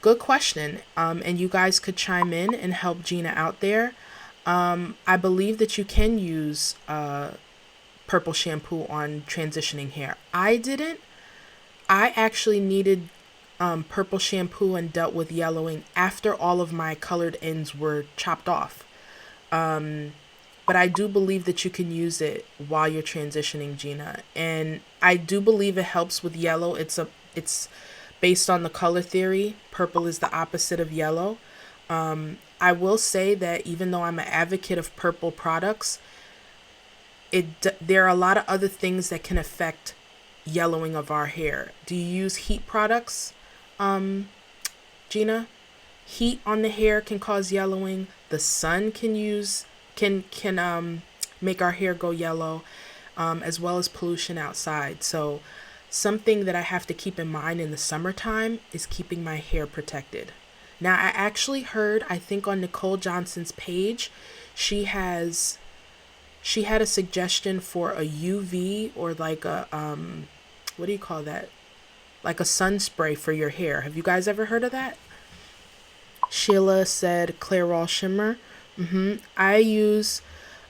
Good question. And you guys could chime in and help Gina out there. I believe that you can use purple shampoo on transitioning hair. I didn't. I actually needed purple shampoo and dealt with yellowing after all of my colored ends were chopped off. But I do believe that you can use it while you're transitioning, Gina. And I do believe it helps with yellow. It's based on the color theory. Purple is the opposite of yellow. I will say that even though I'm an advocate of purple products, there are a lot of other things that can affect yellowing of our hair. Do you use heat products, Gina? Heat on the hair can cause yellowing. The sun can make our hair go yellow, as well as pollution outside. So something that I have to keep in mind in the summertime is keeping my hair protected. Now, I actually heard, I think on Nicole Johnson's page, she had a suggestion for a UV or like a what do you call that? Like a sun spray for your hair. Have you guys ever heard of that? Sheila said Clairol Shimmer. I use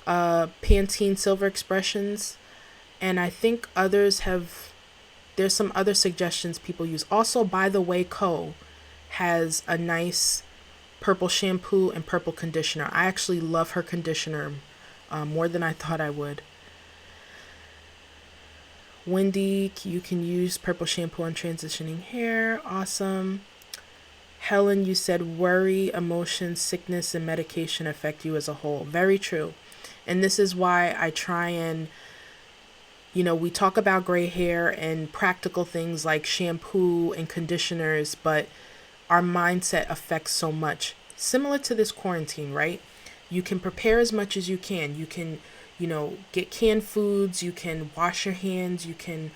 Pantene Silver Expressions, and I think there's some other suggestions people use. Also, By the Way Co. has a nice purple shampoo and purple conditioner. I actually love her conditioner more than I thought I would. Wendy, you can use purple shampoo on transitioning hair. Awesome. Helen, you said worry, emotion, sickness, and medication affect you as a whole. Very true. And this is why I try and, we talk about gray hair and practical things like shampoo and conditioners, but our mindset affects so much. Similar to this quarantine, right? You can prepare as much as you can. You can, get canned foods. You can wash your hands. You can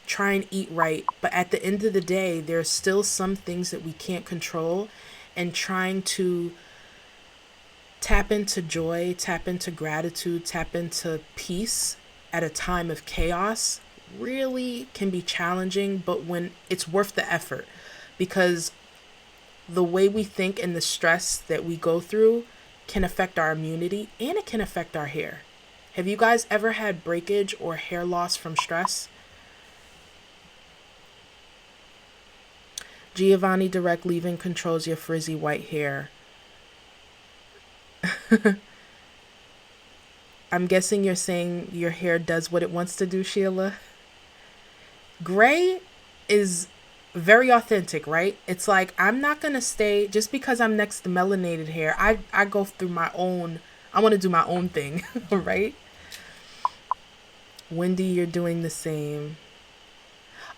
try and eat right. But at the end of the day, there's still some things that we can't control. And trying to tap into joy, tap into gratitude, tap into peace at a time of chaos really can be challenging, but when it's worth the effort, because the way we think and the stress that we go through can affect our immunity and it can affect our hair. Have you guys ever had breakage or hair loss from stress? Giovanni, direct leave-in controls your frizzy white hair. I'm guessing you're saying your hair does what it wants to do, Sheila. Gray is very authentic, right? It's like, I'm not going to stay, just because I'm next to melanated hair, I go through my own, I want to do my own thing, right? Wendy, you're doing the same.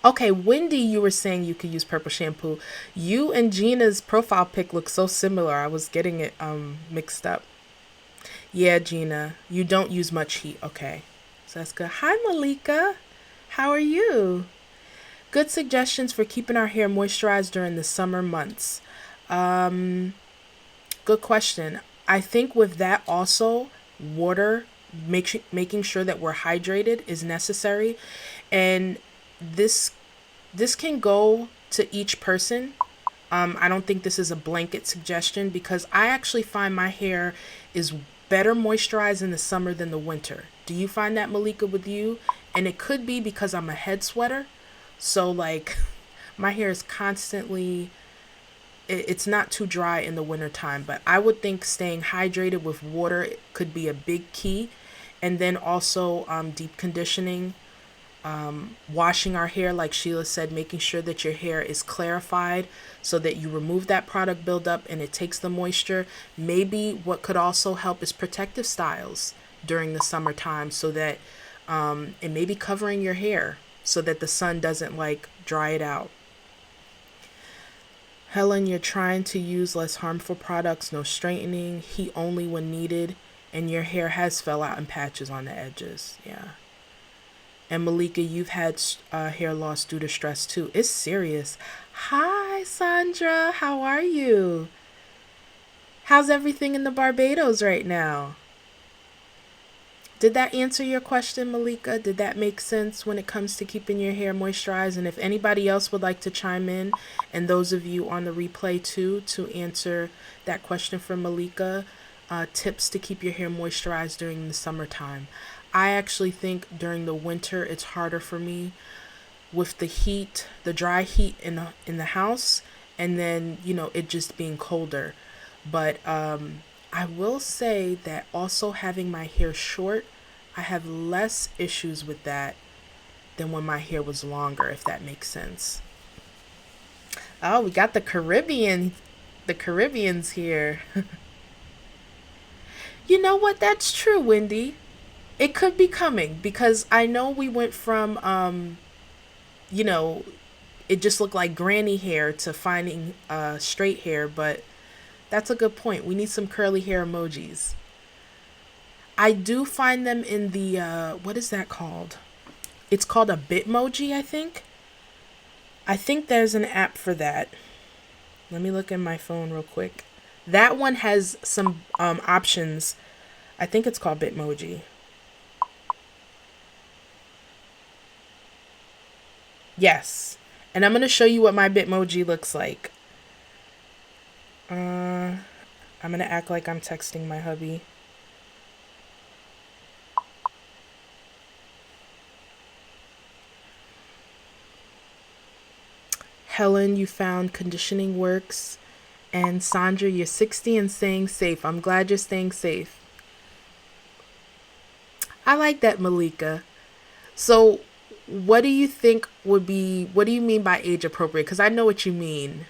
Okay, Wendy, you were saying you could use purple shampoo. You and Gina's profile pic look so similar. I was getting it mixed up. Yeah, Gina, you don't use much heat. Okay, so that's good. Hi, Malika. How are you? Good suggestions for keeping our hair moisturized during the summer months. Good question. I think with that also, water, making sure that we're hydrated is necessary. And this this can go to each person. I don't think this is a blanket suggestion because I actually find my hair is better moisturized in the summer than the winter. Do you find that, Malika, with you? And it could be because I'm a head sweater. So, like, my hair is constantly, it's not too dry in the wintertime. But I would think staying hydrated with water could be a big key. And then also deep conditioning, washing our hair, like Sheila said, making sure that your hair is clarified so that you remove that product buildup and it takes the moisture. Maybe what could also help is protective styles during the summertime so that, and maybe covering your hair so that the sun doesn't like dry it out. Helen, you're trying to use less harmful products, no straightening, heat only when needed, and your hair has fell out in patches on the edges. Yeah. And Malika, you've had hair loss due to stress too. It's serious. Hi, Sandra. How are you? How's everything in the Barbados right now? Did that answer your question, Malika? Did that make sense when it comes to keeping your hair moisturized? And if anybody else would like to chime in, and those of you on the replay too, to answer that question for Malika, tips to keep your hair moisturized during the summertime. I actually think during the winter it's harder for me with the heat, the dry heat in the house, and then it just being colder. But I will say that also having my hair short, I have less issues with that than when my hair was longer, if that makes sense. Oh, we got the Caribbeans here. You know what? That's true, Wendy. It could be coming because I know we went from you know, it just looked like granny hair to finding straight hair, but that's a good point. We need some curly hair emojis. I do find them in the what is that called? It's called a Bitmoji, I think. I think there's an app for that. Let me look in my phone real quick. That one has some options. I think it's called Bitmoji. Yes. And I'm going to show you what my Bitmoji looks like. I'm going to act like I'm texting my hubby. Helen, you found conditioning works. And Sandra, you're 60 and staying safe. I'm glad you're staying safe. I like that, Malika. So, what do you think what do you mean by age appropriate? Because I know what you mean.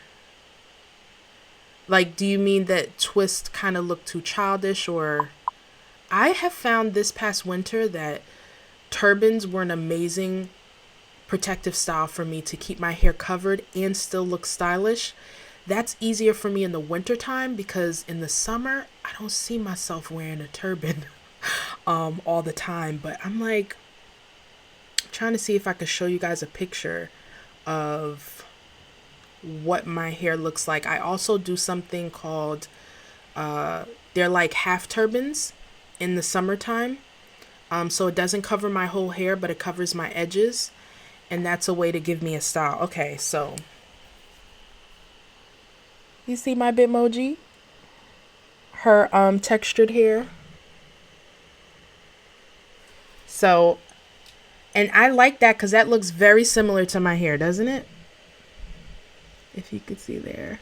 Like, do you mean that twists kind of look too childish? Or I have found this past winter that turbans were an amazing protective style for me to keep my hair covered and still look stylish. That's easier for me in the wintertime because in the summer, I don't see myself wearing a turban all the time. But I'm like trying to see if I could show you guys a picture of what my hair looks like. I also do something called, they're like half turbans in the summertime. So it doesn't cover my whole hair, but it covers my edges. And that's a way to give me a style. Okay, so you see my Bitmoji? Her textured hair. So, and I like that because that looks very similar to my hair, doesn't it? If you could see there.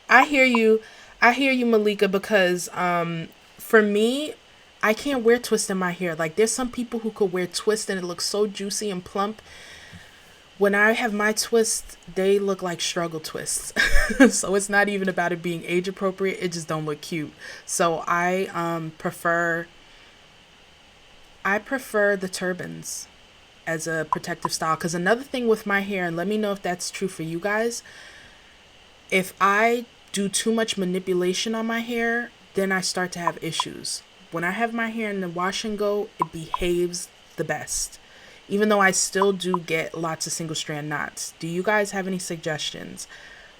I hear you. I hear you, Malika, because for me, I can't wear twist in my hair. Like, there's some people who could wear twist and it looks so juicy and plump. When I have my twists, they look like struggle twists. So it's not even about it being age appropriate. It just don't look cute. So I prefer the turbans as a protective style. Because another thing with my hair, and let me know if that's true for you guys, if I do too much manipulation on my hair, then I start to have issues. When I have my hair in the wash and go, it behaves the best. Even though I still do get lots of single strand knots. Do you guys have any suggestions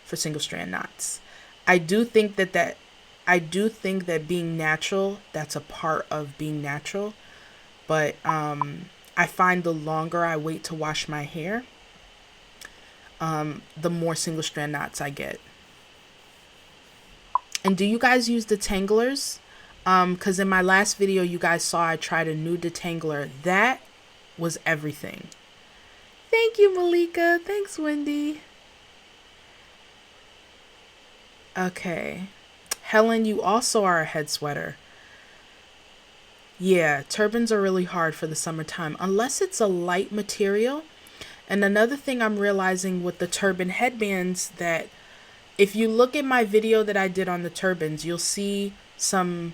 for single strand knots. I do think that being natural, that's a part of being natural. But I find the longer I wait to wash my hair, the more single strand knots I get. And do you guys use detanglers? Because in my last video, you guys saw I tried a new detangler. That was everything. Thank you, Malika. Thanks, Wendy. Okay. Helen, you also are a head sweater. Yeah, turbans are really hard for the summertime, unless it's a light material. And another thing I'm realizing with the turban headbands, that if you look at my video that I did on the turbans, you'll see some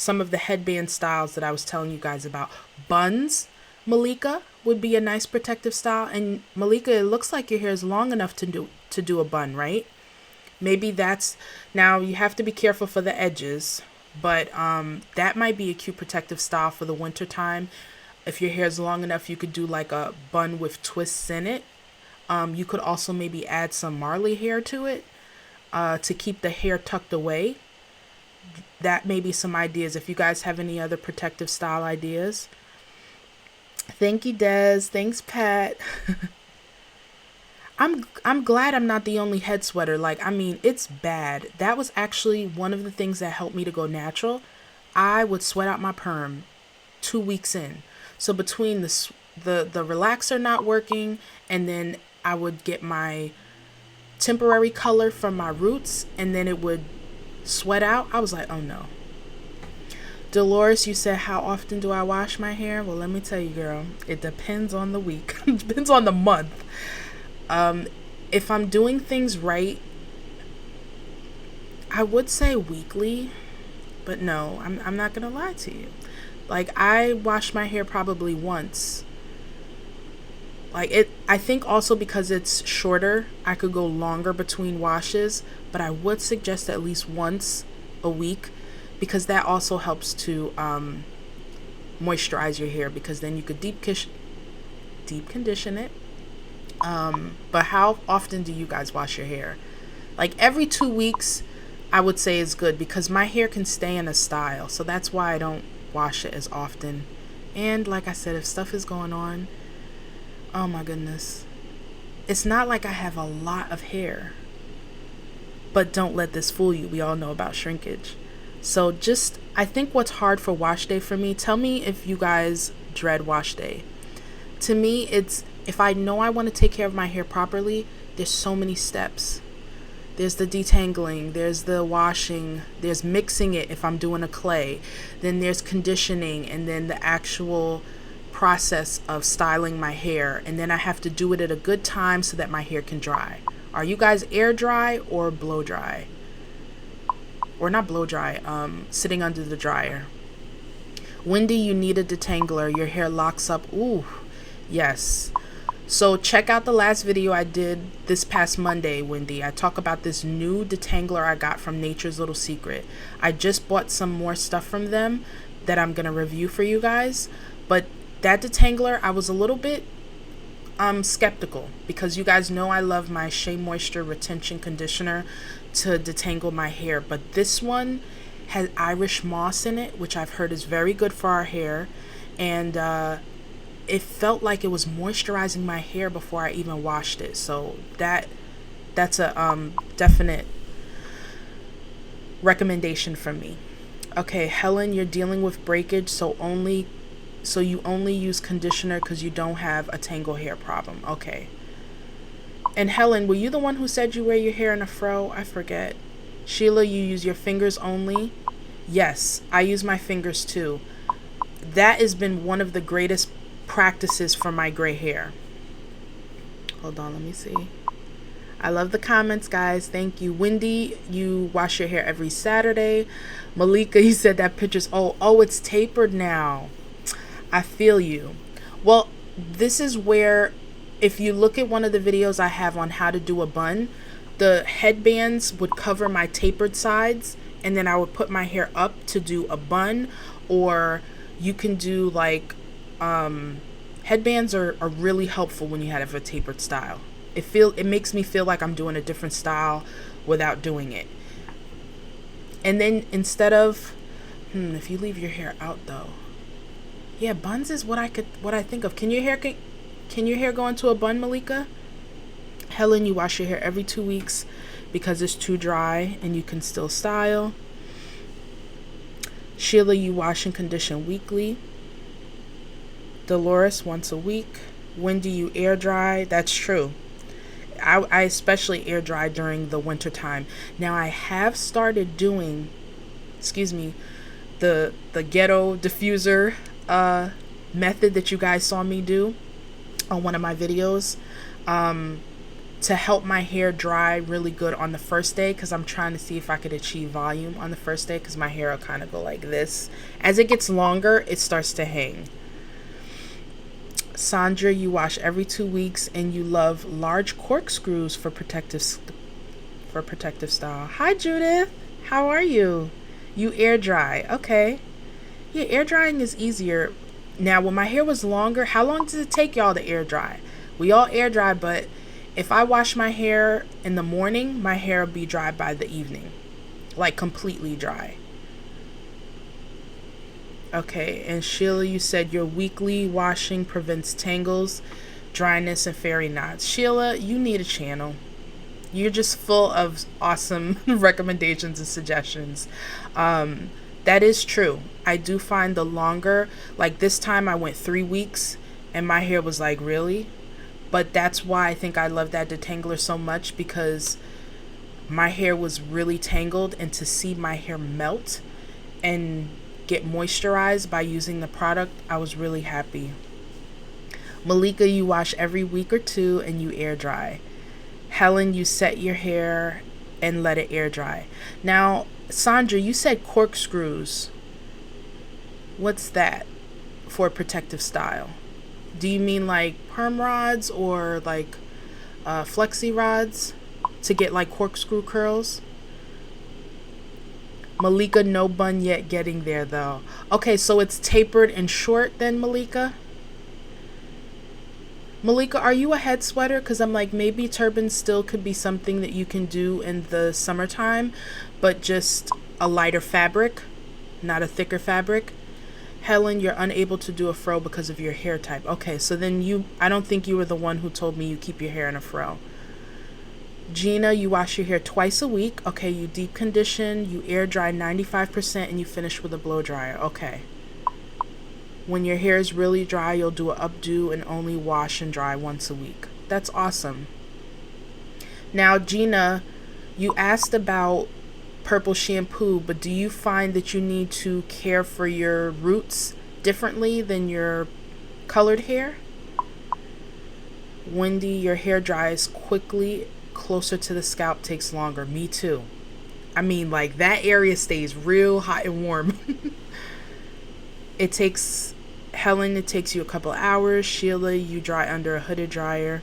of the headband styles that I was telling you guys about. Buns, Malika, would be a nice protective style. And Malika, it looks like your hair is long enough to do a bun, right? Maybe that's, now you have to be careful for the edges, but that might be a cute protective style for the winter time. If your hair is long enough, you could do like a bun with twists in it. You could also maybe add some Marley hair to it to keep the hair tucked away. That may be some ideas if you guys have any other protective style ideas. Thank you, Des. Thanks, Pat. I'm glad I'm not the only head sweater. Like, I mean, it's bad. That was actually one of the things that helped me to go natural. I would sweat out my perm 2 weeks in. So between the relaxer not working, and then I would get my temporary color from my roots, and then it would sweat out. I was like, oh no. Dolores, you said, how often do I wash my hair? Well, let me tell you, girl, it depends on the week. It depends on the month. If I'm doing things right, I would say weekly, but no, I'm not gonna lie to you. Like, I wash my hair probably once. I think also because it's shorter, I could go longer between washes, but I would suggest at least once a week, because that also helps to moisturize your hair, because then you could deep condition it. But how often do you guys wash your hair? Like every 2 weeks, I would say is good, because my hair can stay in a style. So that's why I don't wash it as often. And like I said, if stuff is going on, oh my goodness. It's not like I have a lot of hair. But don't let this fool you. We all know about shrinkage. So I think what's hard for wash day for me, tell me if you guys dread wash day. To me, it's, if I know I want to take care of my hair properly, there's so many steps. There's the detangling, there's the washing, there's mixing it if I'm doing a clay, then there's conditioning, and then the actual process of styling my hair, and then I have to do it at a good time so that my hair can dry. Are you guys air dry or blow dry? Or not blow dry, sitting under the dryer. Wendy, you need a detangler. Your hair locks up. Ooh, yes. So check out the last video I did this past Monday, Wendy. I talk about this new detangler I got from Nature's Little Secret. I just bought some more stuff from them that I'm going to review for you guys. But that detangler, I was a little bit skeptical, because you guys know I love my Shea Moisture Retention Conditioner to detangle my hair. But this one has Irish moss in it, which I've heard is very good for our hair. And it felt like it was moisturizing my hair before I even washed it. So that's a definite recommendation from me. Okay, Helen, you're dealing with breakage, so you only use conditioner because you don't have a tangle hair problem. Okay. And Helen, were you the one who said you wear your hair in a fro? I forget. Sheila, you use your fingers only? Yes, I use my fingers too. That has been one of the greatest practices for my gray hair. Hold on, let me see. I love the comments, guys. Thank you. Wendy, you wash your hair every Saturday. Malika, you said that picture's it's tapered now. I feel you. Well, this is where, if you look at one of the videos I have on how to do a bun, the headbands would cover my tapered sides, and then I would put my hair up to do a bun. Or you can do like headbands are really helpful when you have a tapered style. It makes me feel like I'm doing a different style without doing it. And then instead of if you leave your hair out though. Yeah, buns is what I think of. Can your hair go into a bun, Malika? Helen, you wash your hair every 2 weeks because it's too dry and you can still style. Sheila, you wash and condition weekly. Dolores, once a week. Wendy, you air dry. That's true. I especially air dry during the winter time. Now I have started doing, the ghetto diffuser method that you guys saw me do on one of my videos, to help my hair dry really good on the first day, because I'm trying to see if I could achieve volume on the first day, because my hair will kind of go like this. As it gets longer, it starts to hang. Sandra, you wash every 2 weeks and you love large corkscrews for protective style. Hi Judith, how are you? You air dry. Okay. Yeah, air drying is easier. Now, when my hair was longer, how long does it take y'all to air dry? We all air dry, but if I wash my hair in the morning, my hair will be dry by the evening. Like completely dry. Okay, and Sheila, you said your weekly washing prevents tangles, dryness, and fairy knots. Sheila, you need a channel. You're just full of awesome recommendations and suggestions. That is true. I do find the longer, like this time I went 3 weeks and my hair was like, really? But that's why I think I love that detangler so much, because my hair was really tangled, and to see my hair melt and get moisturized by using the product, I was really happy. Malika, you wash every week or 2 and you air dry. Helen, you set your hair and let it air dry. Now, Sandra, you said corkscrews. What's that for protective style? Do you mean like perm rods or like flexi rods to get like corkscrew curls? Malika, no bun yet, getting there though. Okay, so it's tapered and short then, Malika? Malika, are you a head sweater? Because I'm like, maybe turbans still could be something that you can do in the summertime, but just a lighter fabric, not a thicker fabric. Helen, you're unable to do a fro because of your hair type. Okay, so then I don't think you were the one who told me you keep your hair in a fro. Gina, you wash your hair twice a week. Okay, you deep condition, you air dry 95%, and you finish with a blow dryer. Okay. When your hair is really dry, you'll do an updo and only wash and dry once a week. That's awesome. Now, Gina, you asked about purple shampoo, but do you find that you need to care for your roots differently than your colored hair? Wendy, your hair dries quickly. Closer to the scalp takes longer. Me too. I mean, like, that area stays real hot and warm. Helen, it takes you a couple hours. Sheila, you dry under a hooded dryer.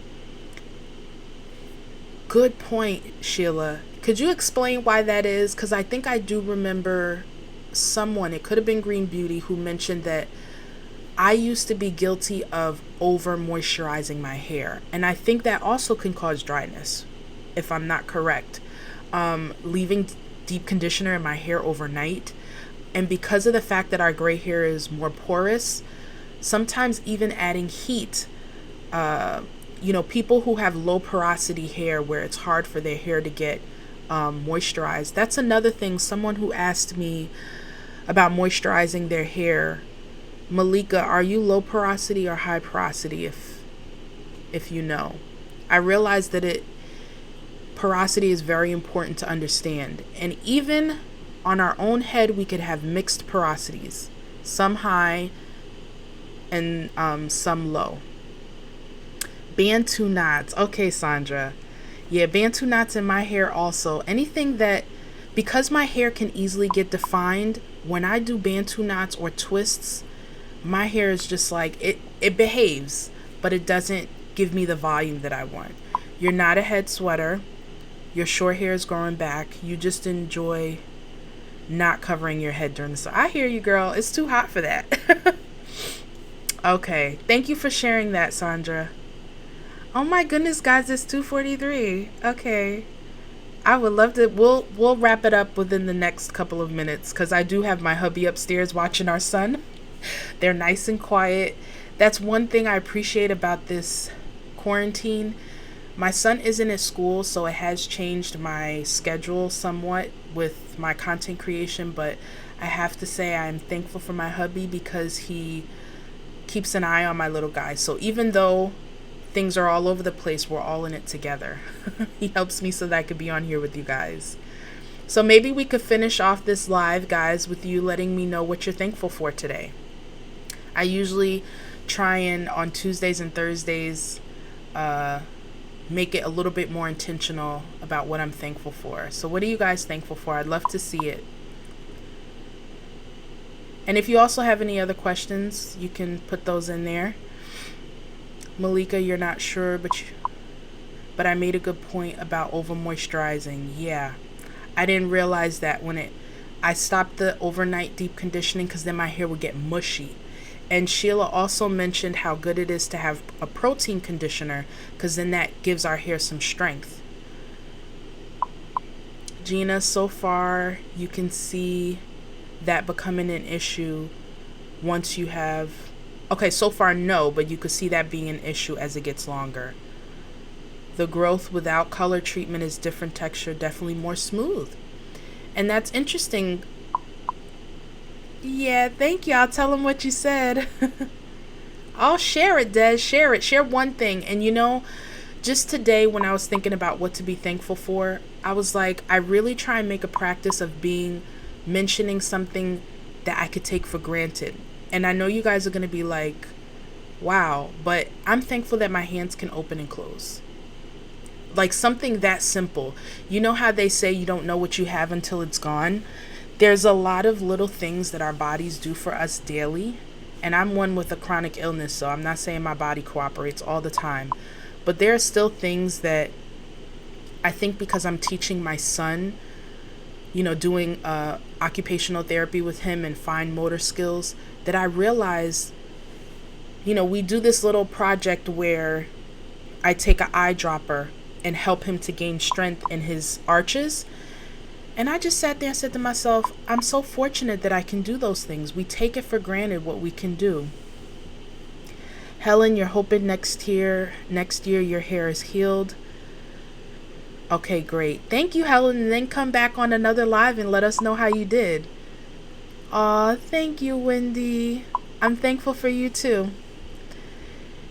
Good point, Sheila. Could you explain why that is? Because I think I do remember someone, it could have been Green Beauty, who mentioned that I used to be guilty of over moisturizing my hair. And I think that also can cause dryness, if I'm not correct. Leaving deep conditioner in my hair overnight. And because of the fact that our gray hair is more porous, sometimes even adding heat, people who have low porosity hair where it's hard for their hair to get moisturized. That's another thing. Someone who asked me about moisturizing their hair. Malika, are you low porosity or high porosity, if you know? I realize that porosity is very important to understand. And even on our own head, we could have mixed porosities. Some high and some low. Bantu knots. Okay, Sandra. Yeah, Bantu knots in my hair also. Anything that, because my hair can easily get defined, when I do Bantu knots or twists, my hair is just like, it behaves, but it doesn't give me the volume that I want. You're not a head sweater. Your short hair is growing back. You just enjoy not covering your head during the summer. I hear you, girl. It's too hot for that. Okay. Thank you for sharing that, Sandra. Oh my goodness, guys, it's 2:43. Okay. I would love to. We'll wrap it up within the next couple of minutes because I do have my hubby upstairs watching our son. They're nice and quiet. That's one thing I appreciate about this quarantine. My son isn't at school, so it has changed my schedule somewhat with my content creation, but I have to say I'm thankful for my hubby because he keeps an eye on my little guy. So even though things are all over the place, we're all in it together. He helps me so that I could be on here with you guys. So maybe we could finish off this live, guys, with you letting me know what you're thankful for today. I usually try and on Tuesdays and Thursdays make it a little bit more intentional about what I'm thankful for. So what are you guys thankful for? I'd love to see it. And if you also have any other questions, you can put those in there. Malika, you're not sure, but I made a good point about over moisturizing. Yeah, I didn't realize that I stopped the overnight deep conditioning because then my hair would get mushy. And Sheila also mentioned how good it is to have a protein conditioner because then that gives our hair some strength. Gina, so far you can see that becoming an issue once you have... Okay, so far no, but you could see that being an issue as it gets longer. The growth without color treatment is different texture, definitely more smooth. And that's interesting. Yeah, thank you. I'll tell them what you said. I'll share it, Des. Share it. Share one thing. And you know, just today when I was thinking about what to be thankful for, I was like, I really try and make a practice of mentioning something that I could take for granted. And I know you guys are going to be like, wow, but I'm thankful that my hands can open and close. Like something that simple. You know how they say you don't know what you have until it's gone? There's a lot of little things that our bodies do for us daily. And I'm one with a chronic illness, so I'm not saying my body cooperates all the time. But there are still things that I think because I'm teaching my son, you know, doing occupational therapy with him and fine motor skills, that I realize, you know, we do this little project where I take an eyedropper and help him to gain strength in his arches. And I just sat there and said to myself, I'm so fortunate that I can do those things. We take it for granted what we can do. Helen, you're hoping next year your hair is healed. Okay, great. Thank you, Helen. And then come back on another live and let us know how you did. Aw, thank you, Wendy. I'm thankful for you too.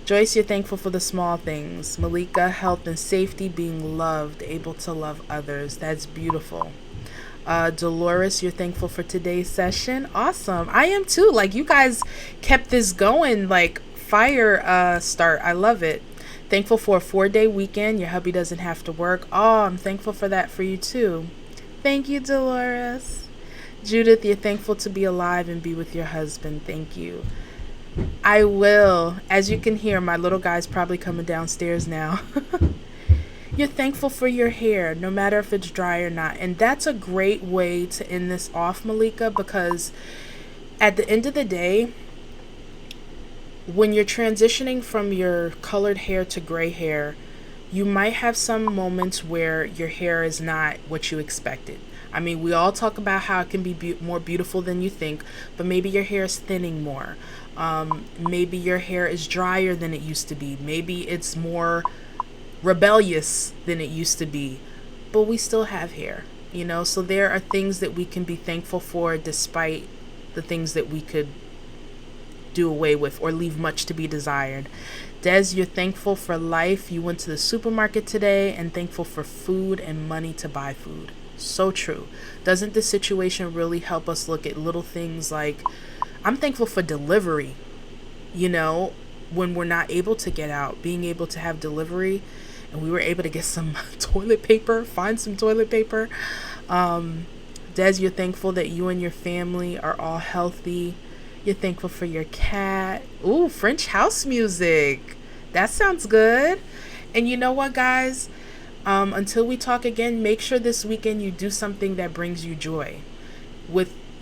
Joyce, you're thankful for the small things. Malika, health and safety, being loved, able to love others. That's beautiful. Dolores, you're thankful for today's session. Awesome. I am too. Like, you guys kept this going, like fire start. I love it. Thankful for a 4-day weekend. Your hubby doesn't have to work. Oh, I'm thankful for that for you too. Thank you, Dolores. Judith, you're thankful to be alive and be with your husband. Thank you. I will. As you can hear, my little guy's probably coming downstairs now. You're thankful for your hair, no matter if it's dry or not. And that's a great way to end this off, Malika, because at the end of the day, when you're transitioning from your colored hair to gray hair, you might have some moments where your hair is not what you expected. I mean, we all talk about how it can be more beautiful than you think, but maybe your hair is thinning more. Maybe your hair is drier than it used to be. Maybe it's more rebellious than it used to be, but we still have hair, you know? So there are things that we can be thankful for despite the things that we could do away with or leave much to be desired. Des, you're thankful for life. You went to the supermarket today and thankful for food and money to buy food. So true. Doesn't this situation really help us look at little things like, I'm thankful for delivery, you know, when we're not able to get out, being able to have delivery, and we were able to get some toilet paper, find some toilet paper. Des, you're thankful that you and your family are all healthy. You're thankful for your cat. Ooh, French house music. That sounds good. And you know what, guys? Until we talk again, make sure this weekend you do something that brings you joy.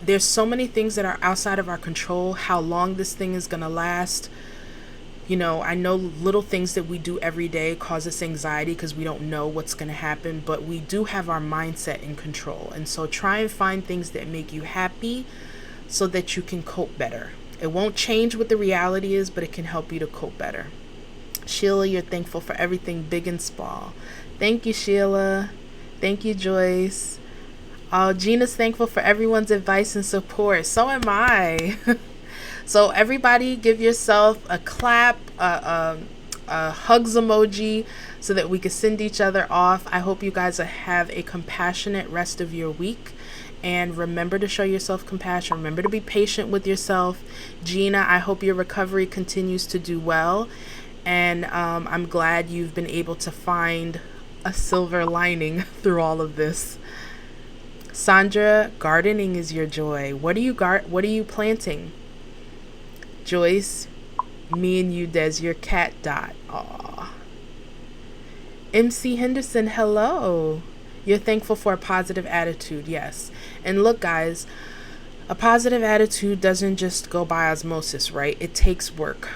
There's so many things that are outside of our control. How long this thing is going to last. You know, I know little things that we do every day cause us anxiety because we don't know what's going to happen, but we do have our mindset in control. And so try and find things that make you happy so that you can cope better. It won't change what the reality is, but it can help you to cope better. Sheila, you're thankful for everything big and small. Thank you, Sheila. Thank you, Joyce. Oh, Gina's thankful for everyone's advice and support. So am I. So everybody give yourself a clap, a hugs emoji so that we can send each other off. I hope you guys have a compassionate rest of your week. And remember to show yourself compassion. Remember to be patient with yourself. Gina, I hope your recovery continues to do well. And I'm glad you've been able to find a silver lining through all of this. Sandra, gardening is your joy. What are you planting? Joyce, me and you, Des, your cat Dot. Aw. MC Henderson, hello. You're thankful for a positive attitude. Yes. And look, guys, a positive attitude doesn't just go by osmosis, right? It takes work.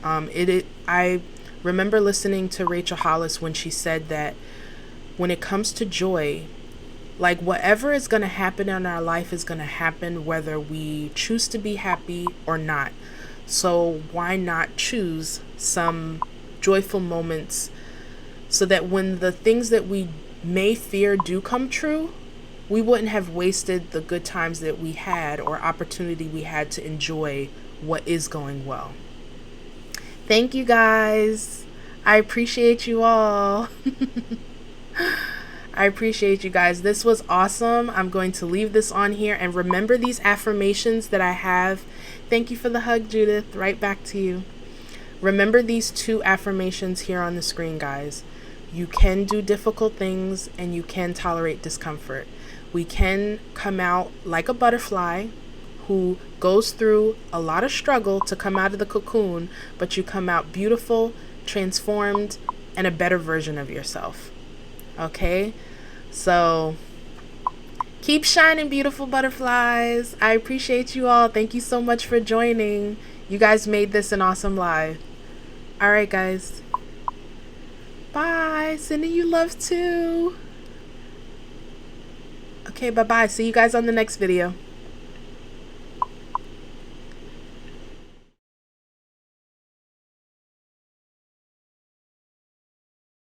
I remember listening to Rachel Hollis when she said that when it comes to joy, like whatever is going to happen in our life is going to happen whether we choose to be happy or not. So why not choose some joyful moments so that when the things that we may fear do come true, we wouldn't have wasted the good times that we had or opportunity we had to enjoy what is going well. Thank you, guys. I appreciate you all. I appreciate you guys. This was awesome. I'm going to leave this on here and remember these affirmations that I have. Thank you for the hug, Judith. Right back to you. Remember these 2 affirmations here on the screen, guys. You can do difficult things and you can tolerate discomfort. We can come out like a butterfly who goes through a lot of struggle to come out of the cocoon, but you come out beautiful, transformed, and a better version of yourself. Okay? So keep shining, beautiful butterflies. I appreciate you all. Thank you so much for joining. You guys made this an awesome live. All right, guys. Bye. Sending you love too. Okay, bye-bye. See you guys on the next video.